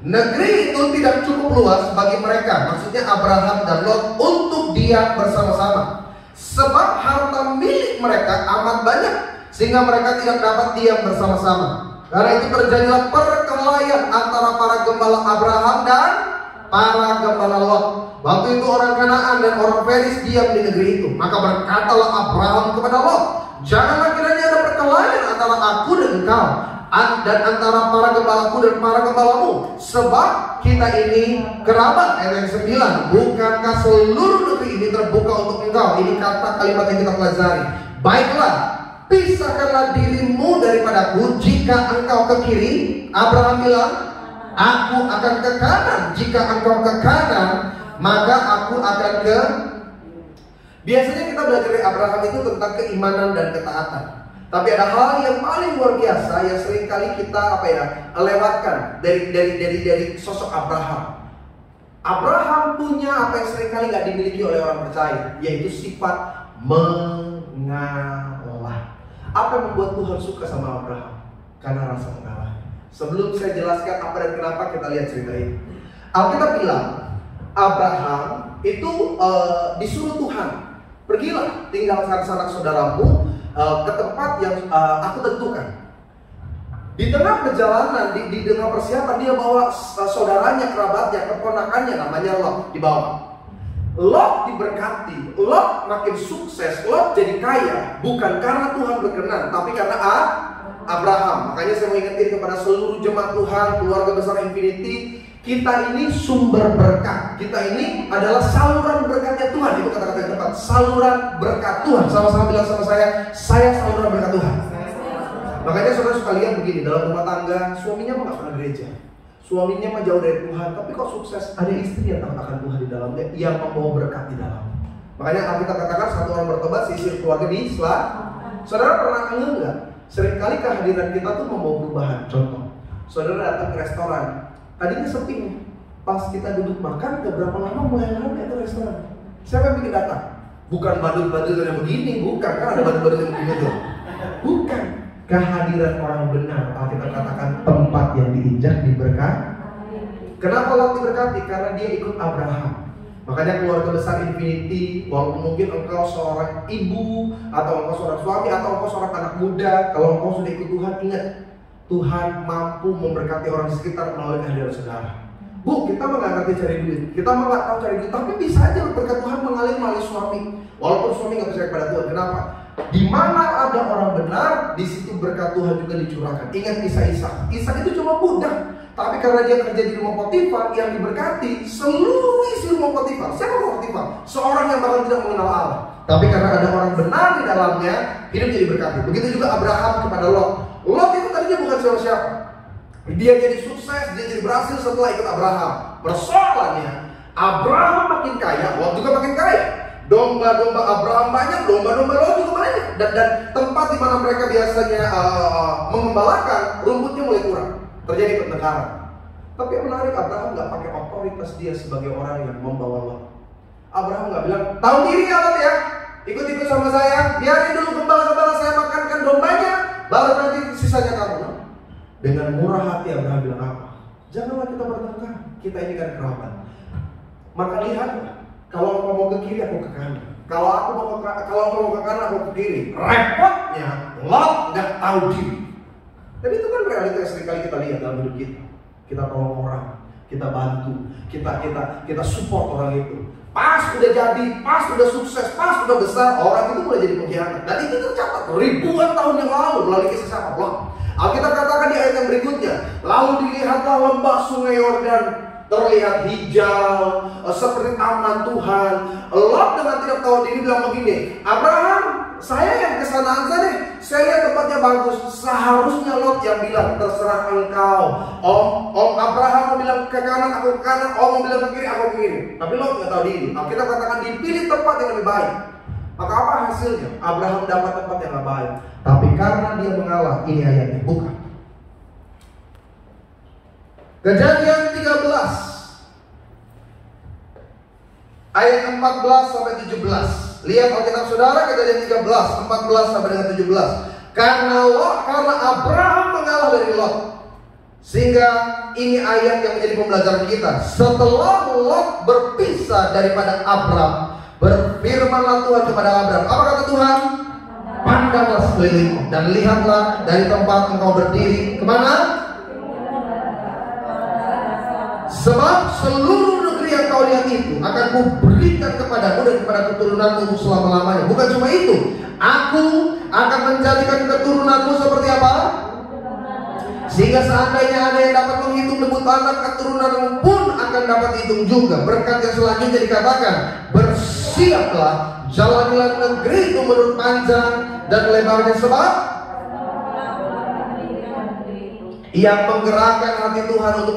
negeri itu tidak cukup luas bagi mereka, maksudnya Abraham dan Lot, untuk diam bersama-sama. Sebab harta milik mereka amat banyak, sehingga mereka tidak dapat diam bersama-sama. Karena itu terjadilah perkelahian antara para gembala Abraham dan para gembala Lot. Waktu itu orang Kanaan dan orang Feris diam di negeri itu. Maka berkatalah Abraham kepada Lot, janganlah kiranya ada perkelahian antara aku dan engkau, dan antara para gembalaku dan para gembalamu, sebab kita ini kerabat. Ayat yang 9, bukankah seluruh negeri ini terbuka untuk engkau? Ini kata kalimat yang kita pelajari. Baiklah, pisahkanlah dirimu daripadaku. Jika engkau ke kiri, Abraham bilang, aku akan ke kanan. Jika engkau ke kanan, maka aku akan ke. Biasanya kita belajar dari Abraham itu tentang keimanan dan ketaatan. Tapi ada hal yang paling luar biasa yang seringkali kita lewatkan dari sosok Abraham. Abraham punya apa yang seringkali nggak dimiliki oleh orang percaya, yaitu sifat mengalah. Apa yang membuat Tuhan suka sama Abraham? Karena rasa mengalah. Sebelum saya jelaskan apa dan kenapa, kita lihat cerita ini. Alkitab bilang Abraham itu disuruh Tuhan, pergilah tinggalkan sanak saudaramu ke tempat yang aku tentukan. Di tengah perjalanan, di tengah persiapan, dia bawa saudaranya, kerabatnya, keponakannya, namanya Lot, dibawa. Lot diberkati, Lot makin sukses, Lot jadi kaya, bukan karena Tuhan berkenan, tapi karena Abraham. Makanya saya mau ingetin kepada seluruh jemaat Tuhan, keluarga besar Infinity, kita ini sumber berkat. Kita ini adalah saluran berkatnya Tuhan. Itu kata-kata yang tepat, saluran berkat Tuhan. Sama-sama bilang sama saya saluran berkat Tuhan. Makanya saudara suka lihat begini, dalam rumah tangga, suaminya mah gak pernah gereja, suaminya mah jauh dari Tuhan, tapi kok sukses? Ada istri yang takut akan Tuhan di dalamnya, yang membawa berkat di dalam. Makanya kita katakan satu orang bertobat, seisi keluarga di Islam. Saudara pernah ngeh nggak? Seringkali kehadiran kita tuh membawa perubahan. Contoh, saudara datang ke restoran, tadinya sepi nih, pas kita duduk makan, gak berapa lama mulai ramai itu restoran. Siapa yang bikin datang? Bukan badut-badut yang begini, bukan, kan ada badut-badut yang begini tuh. Bukan. Kehadiran orang benar, kita katakan tempat yang diinjak diberkati. Kenapa Lot diberkati? Karena dia ikut Abraham. Makanya keluarga besar Infinity, walaupun mungkin engkau seorang ibu, atau engkau seorang suami, atau engkau seorang anak muda, kalau engkau sudah ikut Tuhan, ingat, Tuhan mampu memberkati orang sekitar melalui kehadiran saudara. Bu, kita nggak ngerti cari duit, kita nggak tahu cari duit, tapi bisa aja berkat Tuhan mengalir melalui suami. Walaupun suami nggak percaya kepada Tuhan, kenapa? Di mana ada orang benar, di situ berkat Tuhan juga dicurahkan. Ingat kisah Ishak. Ishak itu cuma budak, tapi karena dia kerja di rumah Potifar yang diberkati seluruh isi rumah Potifar. Siapa Potifar? Seorang yang bahkan tidak mengenal Allah. Tapi karena ada orang benar di dalamnya, hidup jadi berkati. Begitu juga Abraham kepada Lot. Lot itu tadinya bukan siapa-siapa. Dia jadi sukses, dia jadi berhasil setelah ikut Abraham. Persoalannya, Abraham makin kaya, Lot juga makin kaya. Domba-domba Abraham banyak, domba-domba Lot juga banyak. Dan tempat di mana mereka biasanya mengembalakan, rumputnya mulai kurang. Terjadi pertengkaran. Tapi yang menarik, Abraham nggak pakai otoritas dia sebagai orang yang membawa Lot. Abraham nggak bilang, tahu diri ya Lot ya, ikut-ikut sama saya, biarin dulu gembala-gembala saya makankan dombanya, baru nanti sisanya kamu. Dengan murah hati Abraham bilang apa? Janganlah kita bertengkar, kita ini kan kerabat. Maka lihatlah, kalau engkau mau ke kiri, aku ke kanan. Kalau engkau mau ke kanan, aku ke kiri. Repotnya, Lot nggak tahu diri. Dan itu kan realita yang seringkali kita lihat dalam hidup kita. Kita tolong orang, kita bantu, kita support orang itu. Pas udah jadi, pas udah sukses, pas udah besar, orang itu mulai jadi pengkhianat. Dan itu tercatat ribuan tahun yang lalu melalui kisah siapa? Lot. Alkitab katakan di ayat yang berikutnya, lalu dilihatlah lembah sungai Yordan terlihat hijau seperti taman Tuhan. Lot dengan tidak tahu diri bilang begini, Abraham, saya yang kesana aja deh, saya lihat tempatnya bagus. Seharusnya Lot yang bilang, terserah engkau. Om Abraham bilang ke kanan, aku ke kanan. Om bilang ke kiri, aku ke kiri. Tapi Lot nggak tahu diri. Kita katakan dipilih tempat yang lebih baik. Maka apa hasilnya? Abraham dapat tempat yang lebih baik. Tapi karena dia mengalah, ini ayatnya bukan. Kejadian 13 ayat 14 sampai 17. Lihat Alkitab saudara, Kejadian 13 14 sampai dengan 17. Karena Abraham mengalah dari Lot, sehingga ini ayat yang menjadi pembelajaran kita. Setelah Lot berpisah daripada Abraham, berfirmanlah Tuhan kepada Abraham. Apa kata Tuhan? Pandanglah sekelilingmu dan lihatlah dari tempat engkau berdiri kemana? Sebab seluruh negeri yang kau lihat itu akan kuberikan kepadamu dan kepada keturunanmu untuk selama-lamanya. Bukan cuma itu, aku akan menjadikan keturunanmu seperti apa? Sehingga seandainya ada yang dapat menghitung debu tanah, keturunanmu pun akan dapat hitung juga. Berkat yang selanjutnya dikatakan, bersiaplah, jalanilah negeri itu menurut panjang dan lebarnya, sebab yang menggerakkan hati Tuhan untuk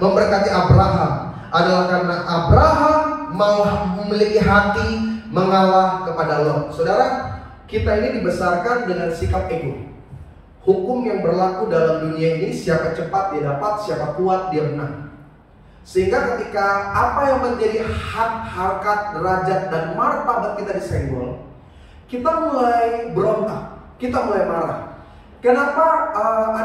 memberkati Abraham adalah karena Abraham mau memiliki hati mengalah kepada Lot. Saudara, kita ini dibesarkan dengan sikap ego. Hukum yang berlaku dalam dunia ini, siapa cepat dia dapat, siapa kuat dia menang. Sehingga ketika apa yang menjadi hak, harkat, derajat dan martabat kita disenggol, kita mulai berontak, kita mulai marah. Kenapa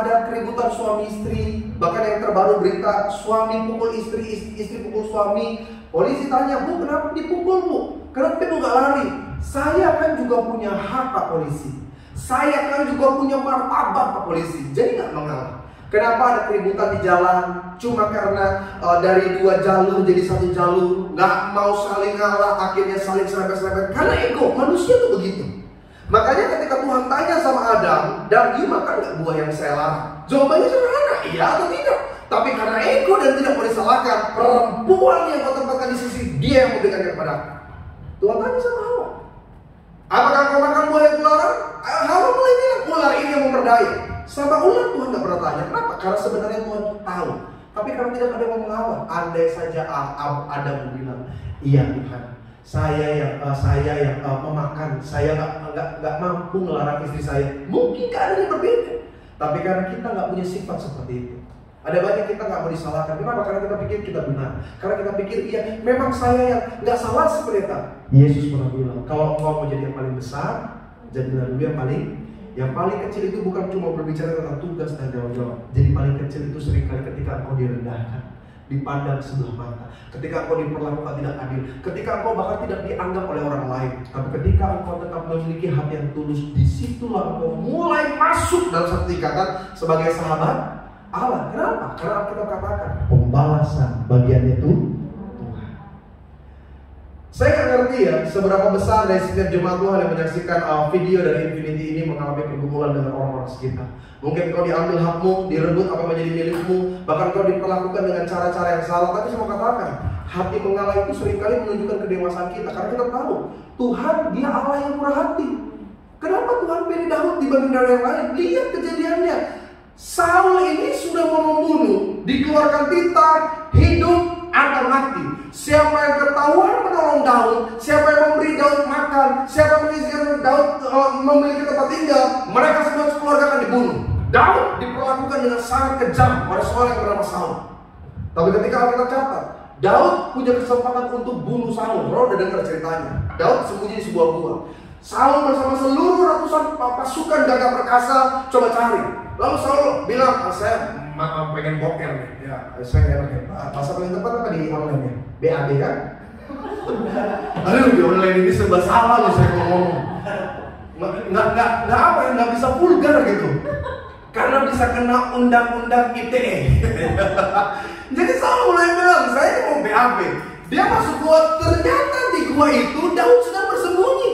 ada keributan suami istri? Bahkan yang terbaru berita suami pukul istri, istri pukul suami. Polisi tanya, bu kenapa dipukul bu? Kenapa ibu gak lari? Saya kan juga punya hak pak polisi. Saya kan juga punya martabat pak polisi. Jadi gak mengalah. Kenapa ada keributan di jalan? Cuma karena dari 2 jalur jadi 1 jalur. Gak mau saling ngalah, akhirnya saling serempet-serempet. Karena ego, manusia tuh begitu. Makanya ketika Tuhan tanya sama Adam, "Dan you makan gak buah yang saya larang?" Jawabannya sederhana, iya atau tidak. Tapi karena ego dan tidak boleh disalahkan, perempuan yang kau tempatkan di sisi dia yang memberikannya kepada aku. Tuhan tanya sama Hawa, apakah kau makan buah yang kularang? Hawa mulai bilang, ular ini yang memperdaya. Sama ular Tuhan gak pernah tanya. Kenapa? Karena sebenarnya Tuhan tahu. Tapi karena tidak ada yang mau mengawal. Andai saja Adam bilang, iya Tuhan, saya yang memakan, saya nggak mampu melarang istri saya. Mungkin keadaannya berbeda. Tapi karena kita nggak punya sifat seperti itu, ada banyak kita nggak mau disalahkan. Kenapa? Karena kita pikir kita benar. Karena kita pikir iya, memang saya yang nggak salah sebenarnya. Yesus pernah bilang, kalau engkau mau jadi yang paling besar, jadilah dulu yang paling kecil itu bukan cuma berbicara tentang tugas dan tanggung jawab. Jadi paling kecil itu seringkali ketika engkau direndahkan, dipandang sebelah mata, ketika engkau diperlakukan tidak adil, ketika engkau bahkan tidak dianggap oleh orang lain. Tapi ketika engkau tetap memiliki hati yang tulus, disitulah engkau mulai masuk dalam satu tingkatan sebagai sahabat Allah. Kenapa? Karena kita katakan pembalasan bagiannya itu Tuhan. Saya nggak ngerti ya seberapa besar dari setiap jemaat Tuhan yang menyaksikan video dari Infinity ini mengalami pergumulan dengan orang-orang sekitar. Mungkin kau diambil hakmu, direbut apa menjadi milikmu, bahkan kau diperlakukan dengan cara-cara yang salah. Tapi saya mau katakan, hati mengalah itu seringkali menunjukkan kedewasaan kita. Karena kita tahu, Tuhan dia Allah yang murah hati. Kenapa Tuhan pilih Daud dibanding dari yang lain? Lihat kejadiannya. Saul ini sudah mau membunuh, dikeluarkan titah, hidup atau mati. Siapa yang ketahuan menolong Daud, siapa yang memberi Daud makan, siapa yang mengizinkan Daud memiliki tempat tinggal, mereka semua keluarga akan dibunuh. Daud diperlakukan dengan sangat kejam oleh seorang yang bernama Saul. Tapi ketika Alkitab catat, Daud punya kesempatan untuk bunuh Saul. Saudara udah dengar ceritanya. Daud sembunyi di sebuah gua. Saul bersama seluruh ratusan pasukan gagah perkasa coba cari. Lalu Saul bilang, saya pengen boker nih. Ya, saya enak ya. Bahasa paling tepat apa di online ya? BAB kan? Aduh, di online ini serba salah loh saya ngomong. Nggak apa ya, nggak bisa vulgar gitu. Karena bisa kena undang-undang ITE. Jadi Saul mulai bilang, saya mau BAB. Dia masuk gua, ternyata di gua itu Daud sedang bersembunyi.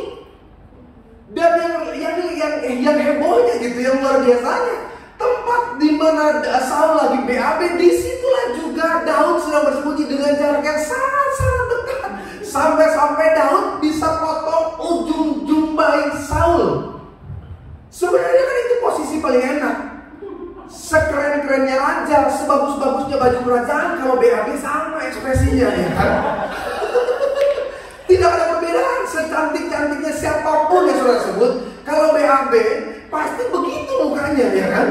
Dan yang hebohnya gitu, yang luar biasanya, tempat di mana Saul lagi BAB, disitulah juga Daud sedang bersembunyi dengan jarak yang sangat-sangat dekat. Sampai-sampai Daud bisa potong ujung jumbai Saul. Sebenarnya kan itu posisi paling enak. Sekeren-kerennya raja, sebagus-bagusnya baju kerajaan, kalau BAB sama ekspresinya ya kan. Tidak ada perbedaan, secantik-cantiknya siapapun yang saudara sebut, kalau BAB pasti begitu mukanya ya kan.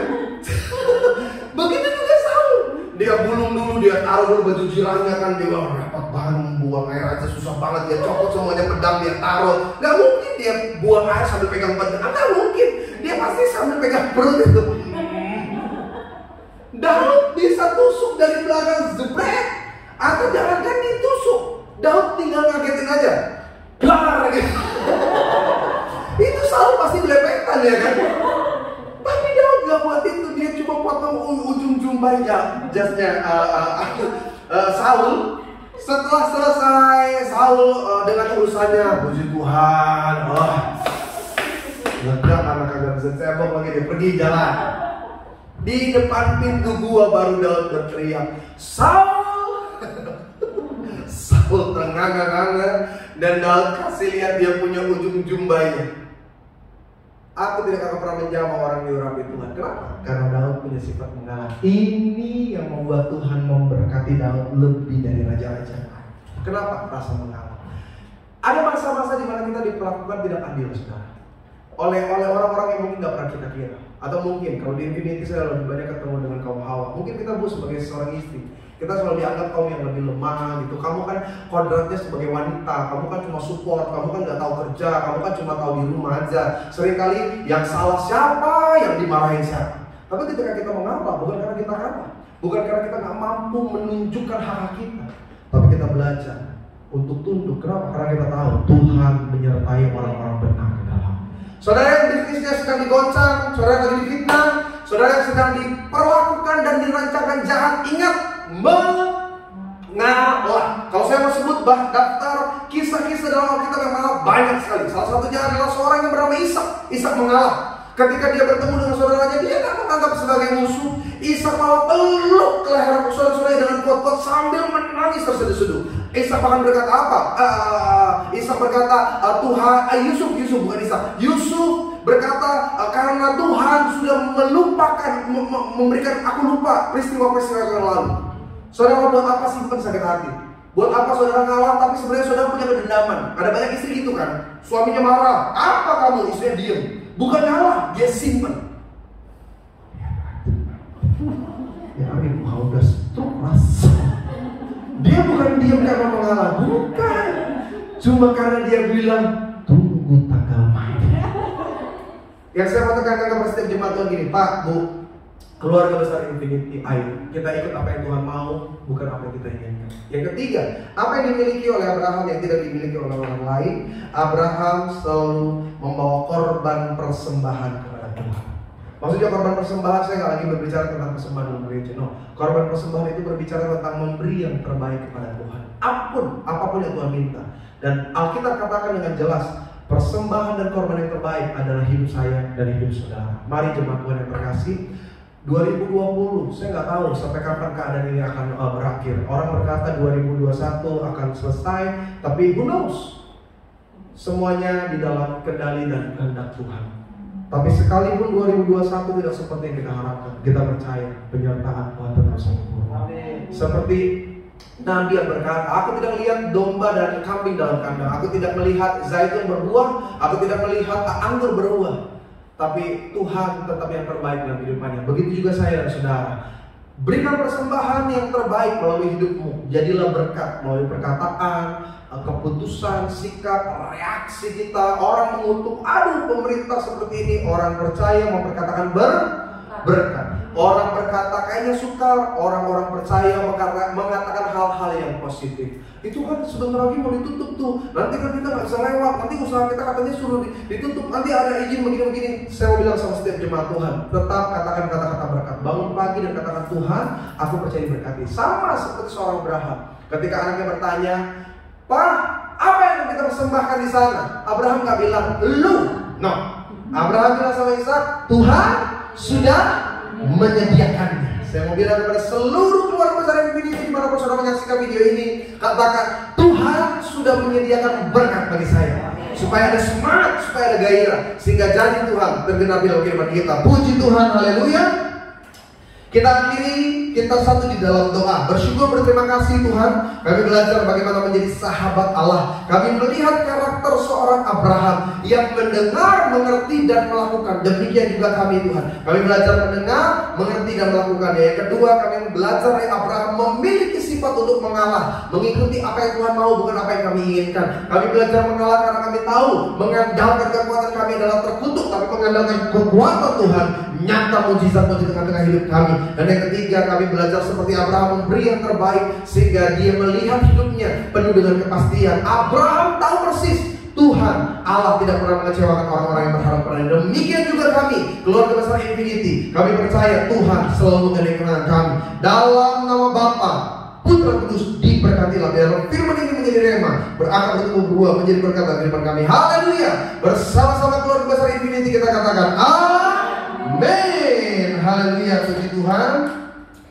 Begitu juga Saul. Dia bulung dulu, dia taruh dulu baju jirahnya kan, dia rapat banget buang air aja susah banget, dia copot semuanya pedang dia taruh. Gak mungkin dia buang air sambil pegang pedang, gak mungkin. Dia pasti sambil pegang perut itu. Daud bisa tusuk dari belakang jebret, atau jangankan ditusuk, Daud tinggal ngagetin aja, blar gitu. Itu Saul pasti belepetan ya kan. Tapi Daud gak buat itu, dia cuma potong ujung jumbai jasnya Saul. Setelah selesai Saul dengan urusannya, puji Tuhan, lega karena kagak bisa cebok lagi, dia pergi jalan. Di depan pintu gua baru Daud berteriak, Saul. Saul ternganga-nganga dan Daud kasih lihat dia punya ujung jumbanya. Aku tidak akan pernah menjamah orang diurapi Tuhan. Kenapa? Karena Daud punya sifat mengalah. Ini yang membuat Tuhan memberkati Daud lebih dari raja-raja. Kenapa? Rasa mengalah. Ada masa-masa di mana kita diperlakukan tidak adil, saudara. Oleh orang-orang yang mungkin nggak pernah kita kira. Atau mungkin kalau di Infinity saya lebih banyak ketemu dengan kaum Hawa. Mungkin kita sebagai seorang istri, kita selalu dianggap kaum yang lebih lemah gitu. Kamu kan kodratnya sebagai wanita, kamu kan cuma support, kamu kan nggak tahu kerja, kamu kan cuma tahu di rumah aja. Seringkali yang salah siapa, yang dimarahin siapa. Tapi ketika kita mengapa, bukan karena kita kalah, bukan karena kita nggak mampu menunjukkan hak kita, tapi kita belajar untuk tunduk. Kenapa? Karena kita tahu Tuhan menyertai orang-orang benar di dalam. Saudara yang bisnisnya sedang digoncang, saudara yang lagi difitnah, saudara yang sedang diperlakukan dan dirancangkan jahat, ingat mengalah. Kalau saya mau sebut daftar kisah-kisah dalam Alkitab yang mengalah banyak sekali. Salah satunya adalah seorang yang bernama Ishak. Ishak mengalah. Ketika dia bertemu dengan saudaranya, dia tak menganggap sebagai musuh. Ishak malah peluk ke leher saudara-saudaranya dengan kuat-kuat sambil menangis terseduh-seduh. Ishak bahkan berkata apa? Ishak berkata, Yusuf bukan Ishak. Yusuf berkata, karena Tuhan sudah melupakan, memberikan aku lupa peristiwa-peristiwa yang lalu. Saudara, buat apa simpan sakit hati? Buat apa saudara ngalah tapi sebenarnya saudara punya kedendaman? Ada banyak istri gitu kan, suaminya marah, apa kamu? Istrinya diem. Bukan ngalah, dia simpan. Ya Arif, udah stroke rasa. Dia bukan diam karena mengalah, bukan. Cuma karena dia bilang, tunggu tanggal main. Yang saya mau tekankan kepada setiap jemaat Tuhan gini, Pak, Bu, keluarga besar Infinity, ayo kita ikut apa yang Tuhan mau, bukan apa yang kita inginkan. Yang ketiga, apa yang dimiliki oleh Abraham yang tidak dimiliki oleh orang lain? Abraham selalu membawa korban persembahan kepada Tuhan. Maksudnya korban persembahan, saya nggak lagi berbicara tentang persembahan dalam gereja. No, korban persembahan itu berbicara tentang memberi yang terbaik kepada Tuhan. Apapun yang Tuhan minta. Dan Alkitab katakan dengan jelas, persembahan dan korban yang terbaik adalah hidup saya dan hidup saudara. Mari jemaat Tuhan yang terkasih, 2020, saya nggak tahu sampai kapan keadaan ini akan berakhir. Orang berkata 2021 akan selesai, tapi who knows? Semuanya di dalam kendali dan kehendak Tuhan. Tapi sekalipun 2021 tidak seperti yang kita harapkan, kita percaya penyertaan Tuhan tetap sempurna. Seperti Nabi yang berkata, aku tidak melihat domba dan kambing dalam kandang, aku tidak melihat zaitun berbuah, aku tidak melihat anggur berbuah. Tapi Tuhan tetap yang terbaik dalam kehidupannya. Begitu juga saya dan saudara. Berikan persembahan yang terbaik melalui hidupmu. Jadilah berkat melalui perkataan, keputusan, sikap, reaksi kita. Orang mengutuk, aduh pemerintah seperti ini. Orang percaya memperkatakan berkat. Orang berkata kayaknya sukar. Orang-orang percaya mengatakan hal-hal yang positif. Itu kan sebentar lagi mau ditutup tuh. Nanti kan kita nggak bisa lewat. Nanti usaha kita katanya suruh ditutup. Nanti ada izin begini-begini. Saya mau bilang sama setiap jemaat Tuhan, tetap katakan kata-kata berkat. Bangun pagi dan katakan, Tuhan, aku percaya diberkati. Sama seperti seorang Abraham. Ketika anaknya bertanya, Pak, apa yang kita persembahkan di sana? Abraham nggak bilang, lu. No. Abraham bilang sama Ishak, Tuhan sudah menyediakannya. Saya mau bilang kepada seluruh keluarga besar Infinity dimanapun saudara menyaksikan video ini, katakan, Tuhan sudah menyediakan berkat bagi saya, supaya ada semangat, supaya ada gairah, sehingga janji Tuhan tergenapi dalam kehidupan kita. Puji Tuhan, haleluya. Kita akhiri, kita satu di dalam doa. Bersyukur, berterima kasih Tuhan. Kami belajar bagaimana menjadi sahabat Allah. Kami melihat karakter seorang Abraham yang mendengar, mengerti, dan melakukan. Demikian juga kami Tuhan. Kami belajar mendengar, mengerti, dan melakukan. Yang kedua, kami belajar dari Abraham memiliki sifat untuk mengalah, mengikuti apa yang Tuhan mau, bukan apa yang kami inginkan. Kami belajar mengalah karena kami tahu mengandalkan kekuatan kami adalah terkutuk, tapi mengandalkan kekuatan Tuhan nyata mujizat-mujizat tengah-tengah hidup kami. Dan yang ketiga, kami belajar seperti Abraham memberi yang terbaik sehingga dia melihat hidupnya penuh dengan kepastian. Abraham tahu persis Tuhan Allah tidak pernah mengecewakan orang-orang yang berharap padanya. Demikian juga kami, keluarga besar Infinity. Kami percaya Tuhan selalu mengenai kami. Dalam nama Bapa, Putra Kudus diberkatilah. Biarlah firman ini menjadi rema, berakar bertumbuh berbuah menjadi berkat bagi firman kami. Haleluya. Bersama-sama keluarga besar Infinity kita katakan amin. Haleluya. Puji Tuhan.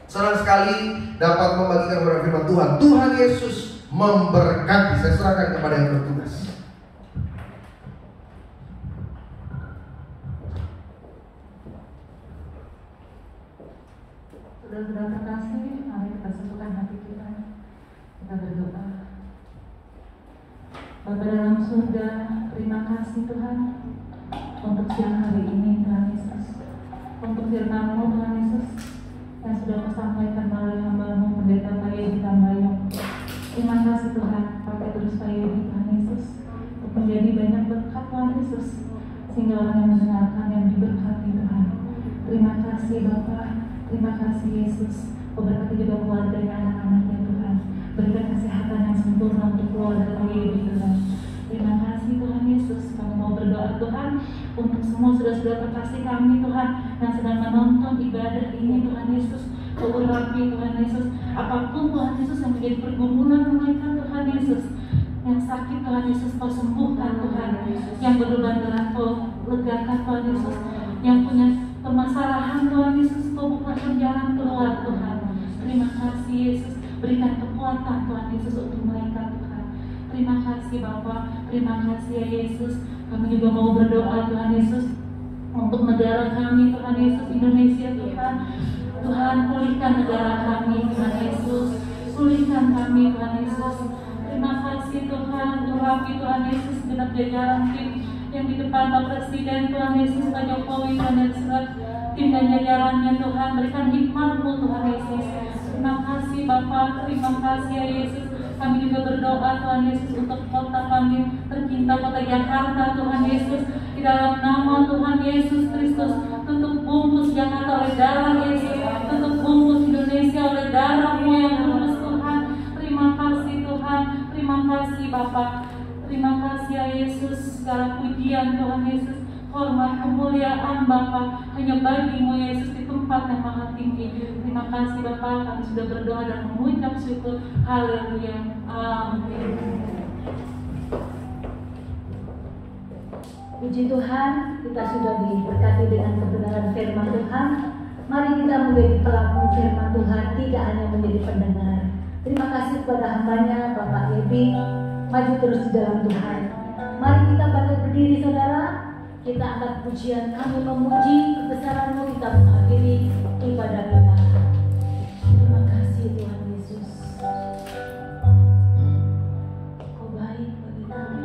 Senang sekali dapat membagikan kepada firman Tuhan. Tuhan Yesus memberkati. Saya serahkan kepada yang bertugas. Saudara-saudara terkasih, mari kita satukan hati kita. Kita berdoa. Bapa dalam surga, terima kasih Tuhan untuk siang hari ini Tuhan Yesus, untuk firman-Mu Tuhan Yesus yang sudah Kau sampaikan melalui hamba-Mu Pendeta Pak Yedi Tambayong. Terima kasih Tuhan, pakai terus Pak Yedi Tuhan Yesus untuk menjadi banyak berkat Tuhan Yesus, sehingga orang yang mendengarkan yang diberkati Tuhan. Terima kasih Bapa. Terima kasih Yesus. Kau berkati juga keluarganya, anak-anaknya Tuhan. Berikan kesehatan yang sempurna untuk keluarga kami Tuhan. Terima kasih Tuhan Yesus. Kami mau berdoa Tuhan untuk semua saudara-saudara terkasih kami Tuhan yang sedang menonton ibadah ini Tuhan Yesus. Kau urapi Tuhan Yesus. Apapun Tuhan Yesus yang menjadi pergumulan mereka Tuhan Yesus. Yang sakit Tuhan Yesus Kau sembuhkan Tuhan. Yang berbeban berat Kau legakan Tuhan Yesus. Yang punya permasalahan Tuhan Yesus, Kau bukakan jalan keluar Tuhan. Terima kasih Yesus. Berikan kekuatan Tuhan Yesus untuk mereka Tuhan. Terima kasih Bapa. Terima kasih ya Yesus. Kami juga mau berdoa Tuhan Yesus untuk negara kami Tuhan Yesus, Indonesia Tuhan. Tuhan pulihkan negara kami Tuhan Yesus. Pulihkan kami Tuhan Yesus. Terima kasih Tuhan. Urapi Tuhan Yesus genap jajaran tim yang di depan Pak Presiden Tuhan Yesus, Pak Jokowi Tuhan Yesus, tim dan jajarannya Tuhan. Berikan hikmat-Mu Tuhan Yesus. Terima kasih Bapa. Terima kasih ya Yesus. Kami juga berdoa Tuhan Yesus untuk kota kami tercinta, kota Jakarta Tuhan Yesus. Di dalam nama Tuhan Yesus Kristus, tutup bungkus Jakarta oleh darah Yesus. Tutup bungkus Indonesia oleh darah-Mu yang kudus Tuhan. Terima kasih Tuhan. Terima kasih Bapa. Terima kasih ya Yesus. Segala pujian Tuhan Yesus, hormat kemuliaan Bapa hanya bagi-Mu Yesus di tempat yang maha tinggi. Terima kasih Bapa. Kami sudah berdoa dan mengucap syukur. Haleluya. Amin. Puji Tuhan, kita sudah diberkati dengan kebenaran firman Tuhan. Mari kita menjadi pelaku firman Tuhan, tidak hanya menjadi pendengar. Terima kasih kepada hambanya Bapak Yedi. Maju terus di dalam Tuhan. Mari kita bangkit berdiri saudara. Kita angkat pujian, kami memuji kebesaran-Mu, kita mengakhiri ibadah kita. Terima kasih Tuhan Yesus. Kau baik bagi kami.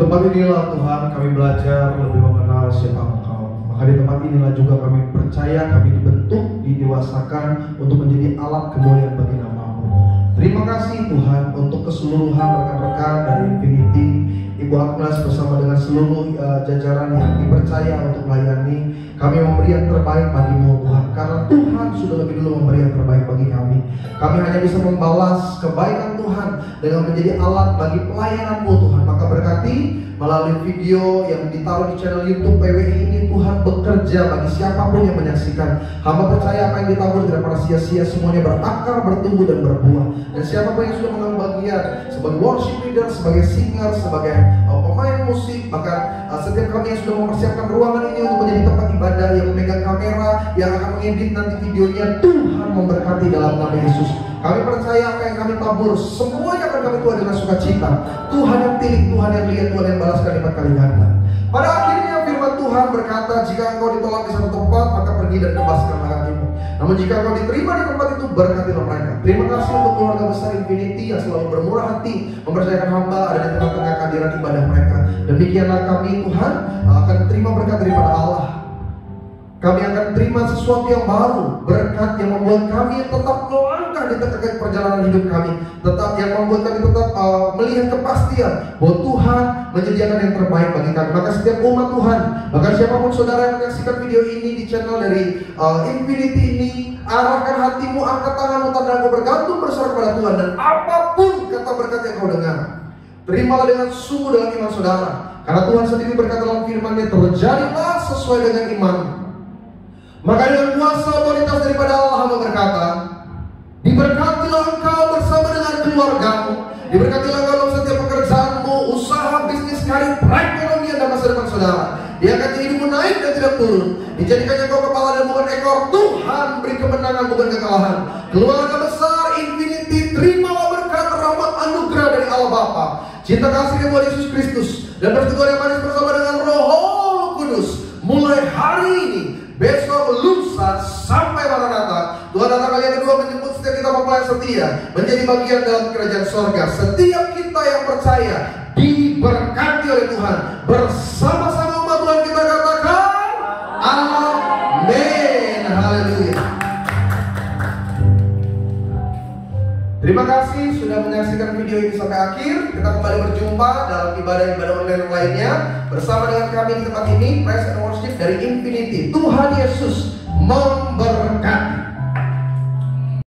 Kami inilah Tuhan kami belajar lebih mengenal siapa Engkau. Maka di tempat inilah juga kami percaya kami dibentuk, didewasakan untuk menjadi alat kemuliaan bagi nama-Mu. Terima kasih Tuhan untuk keseluruhan rekan-rekan dari Infinity, Ibu Agnes bersama dengan dengan seluruh jajaran yang dipercaya untuk melayani. Kami memberi yang terbaik bagimu Tuhan, karena Tuhan sudah lebih dulu memberi yang terbaik bagi kami. Kami hanya bisa membalas kebaikan Tuhan dengan menjadi alat bagi pelayananmu Tuhan. Maka berkati melalui video yang ditaruh di channel YouTube PWI ini, Tuhan bekerja bagi siapapun yang menyaksikan. Hamba percaya apa yang ditabur tidak pernah sia-sia, semuanya berakar, bertumbuh dan berbuah. Dan siapapun yang sudah mengambil bagian sebagai worship leader, sebagai singer, sebagai pemain musik, bahkan setiap kami yang sudah mempersiapkan ruangan ini untuk menjadi tempat ibadah, yang memegang kamera, yang akan mengedit nanti videonya, Tuhan memberkati dalam nama Yesus. Kami percaya apa yang kami tabur semuanya akan kami tuai dengan sukacita. Tuhan yang tilik, Tuhan yang lihat, Tuhan yang balas kalimat kali ganda. Pada akhirnya firman Tuhan berkata, jika engkau ditolak di satu tempat, maka pergi dan kebaskanlah kakimu. Namun jika engkau diterima di tempat itu, berkatilah mereka. Terima kasih untuk keluarga besar Infinity yang selalu bermurah hati mempercayakan hamba ada di tengah-tengah kehadiran ibadah mereka. Demikianlah kami Tuhan akan terima berkat daripada Allah. Kami akan terima sesuatu yang baru, berkat yang membuat kami tetap melangkah di tengah perjalanan hidup kami, tetap yang membuat kami tetap melihat kepastian bahwa Tuhan menyediakan yang terbaik bagi kami. Maka setiap umat Tuhan, bahkan siapapun saudara yang menyaksikan video ini di channel dari Infinity ini, arahkan hatimu, angkat tanganmu, tandamu bergantung bersama kepada Tuhan, dan apapun kata berkat yang kau dengar, terimalah dengan sungguh dalam iman saudara, karena Tuhan sendiri berkata dalam firman-Nya, terjadilah sesuai dengan iman. Maka dengan kuasa otoritas daripada Allah, hamba berkata, diberkatilah engkau bersama dengan keluargamu, diberkatilah engkau dalam setiap pekerjaanmu, usaha, bisnis, karir, perekonomian dan masa depan saudara. Dia akan hidupmu naik dan tidak turun, dijadikannya engkau kepala dan bukan ekor. Tuhan beri kemenangan bukan kekalahan. Keluarga besar Infinity, terimalah berkat, rahmat, anugerah dari Allah Bapa, cinta kasih Tuhan Yesus Kristus, dan persekutuan yang manis bersama dengan Roh Kudus, mulai hari ini, besok, lusa, sampai Maranatha. Tuhan datang kali yang kedua menjemput setiap kita mempelai setia menjadi bagian dalam kerajaan sorga. Setiap kita yang percaya diberkati oleh Tuhan. Bersama-sama umat Tuhan kita katakan amin. Haleluya. Terima kasih sudah menyaksikan video ini sampai akhir. Kita kembali berjumpa dalam ibadah-ibadah online lainnya bersama dengan kami di tempat ini, Praise and Worship dari Infinity. Tuhan Yesus memberkati.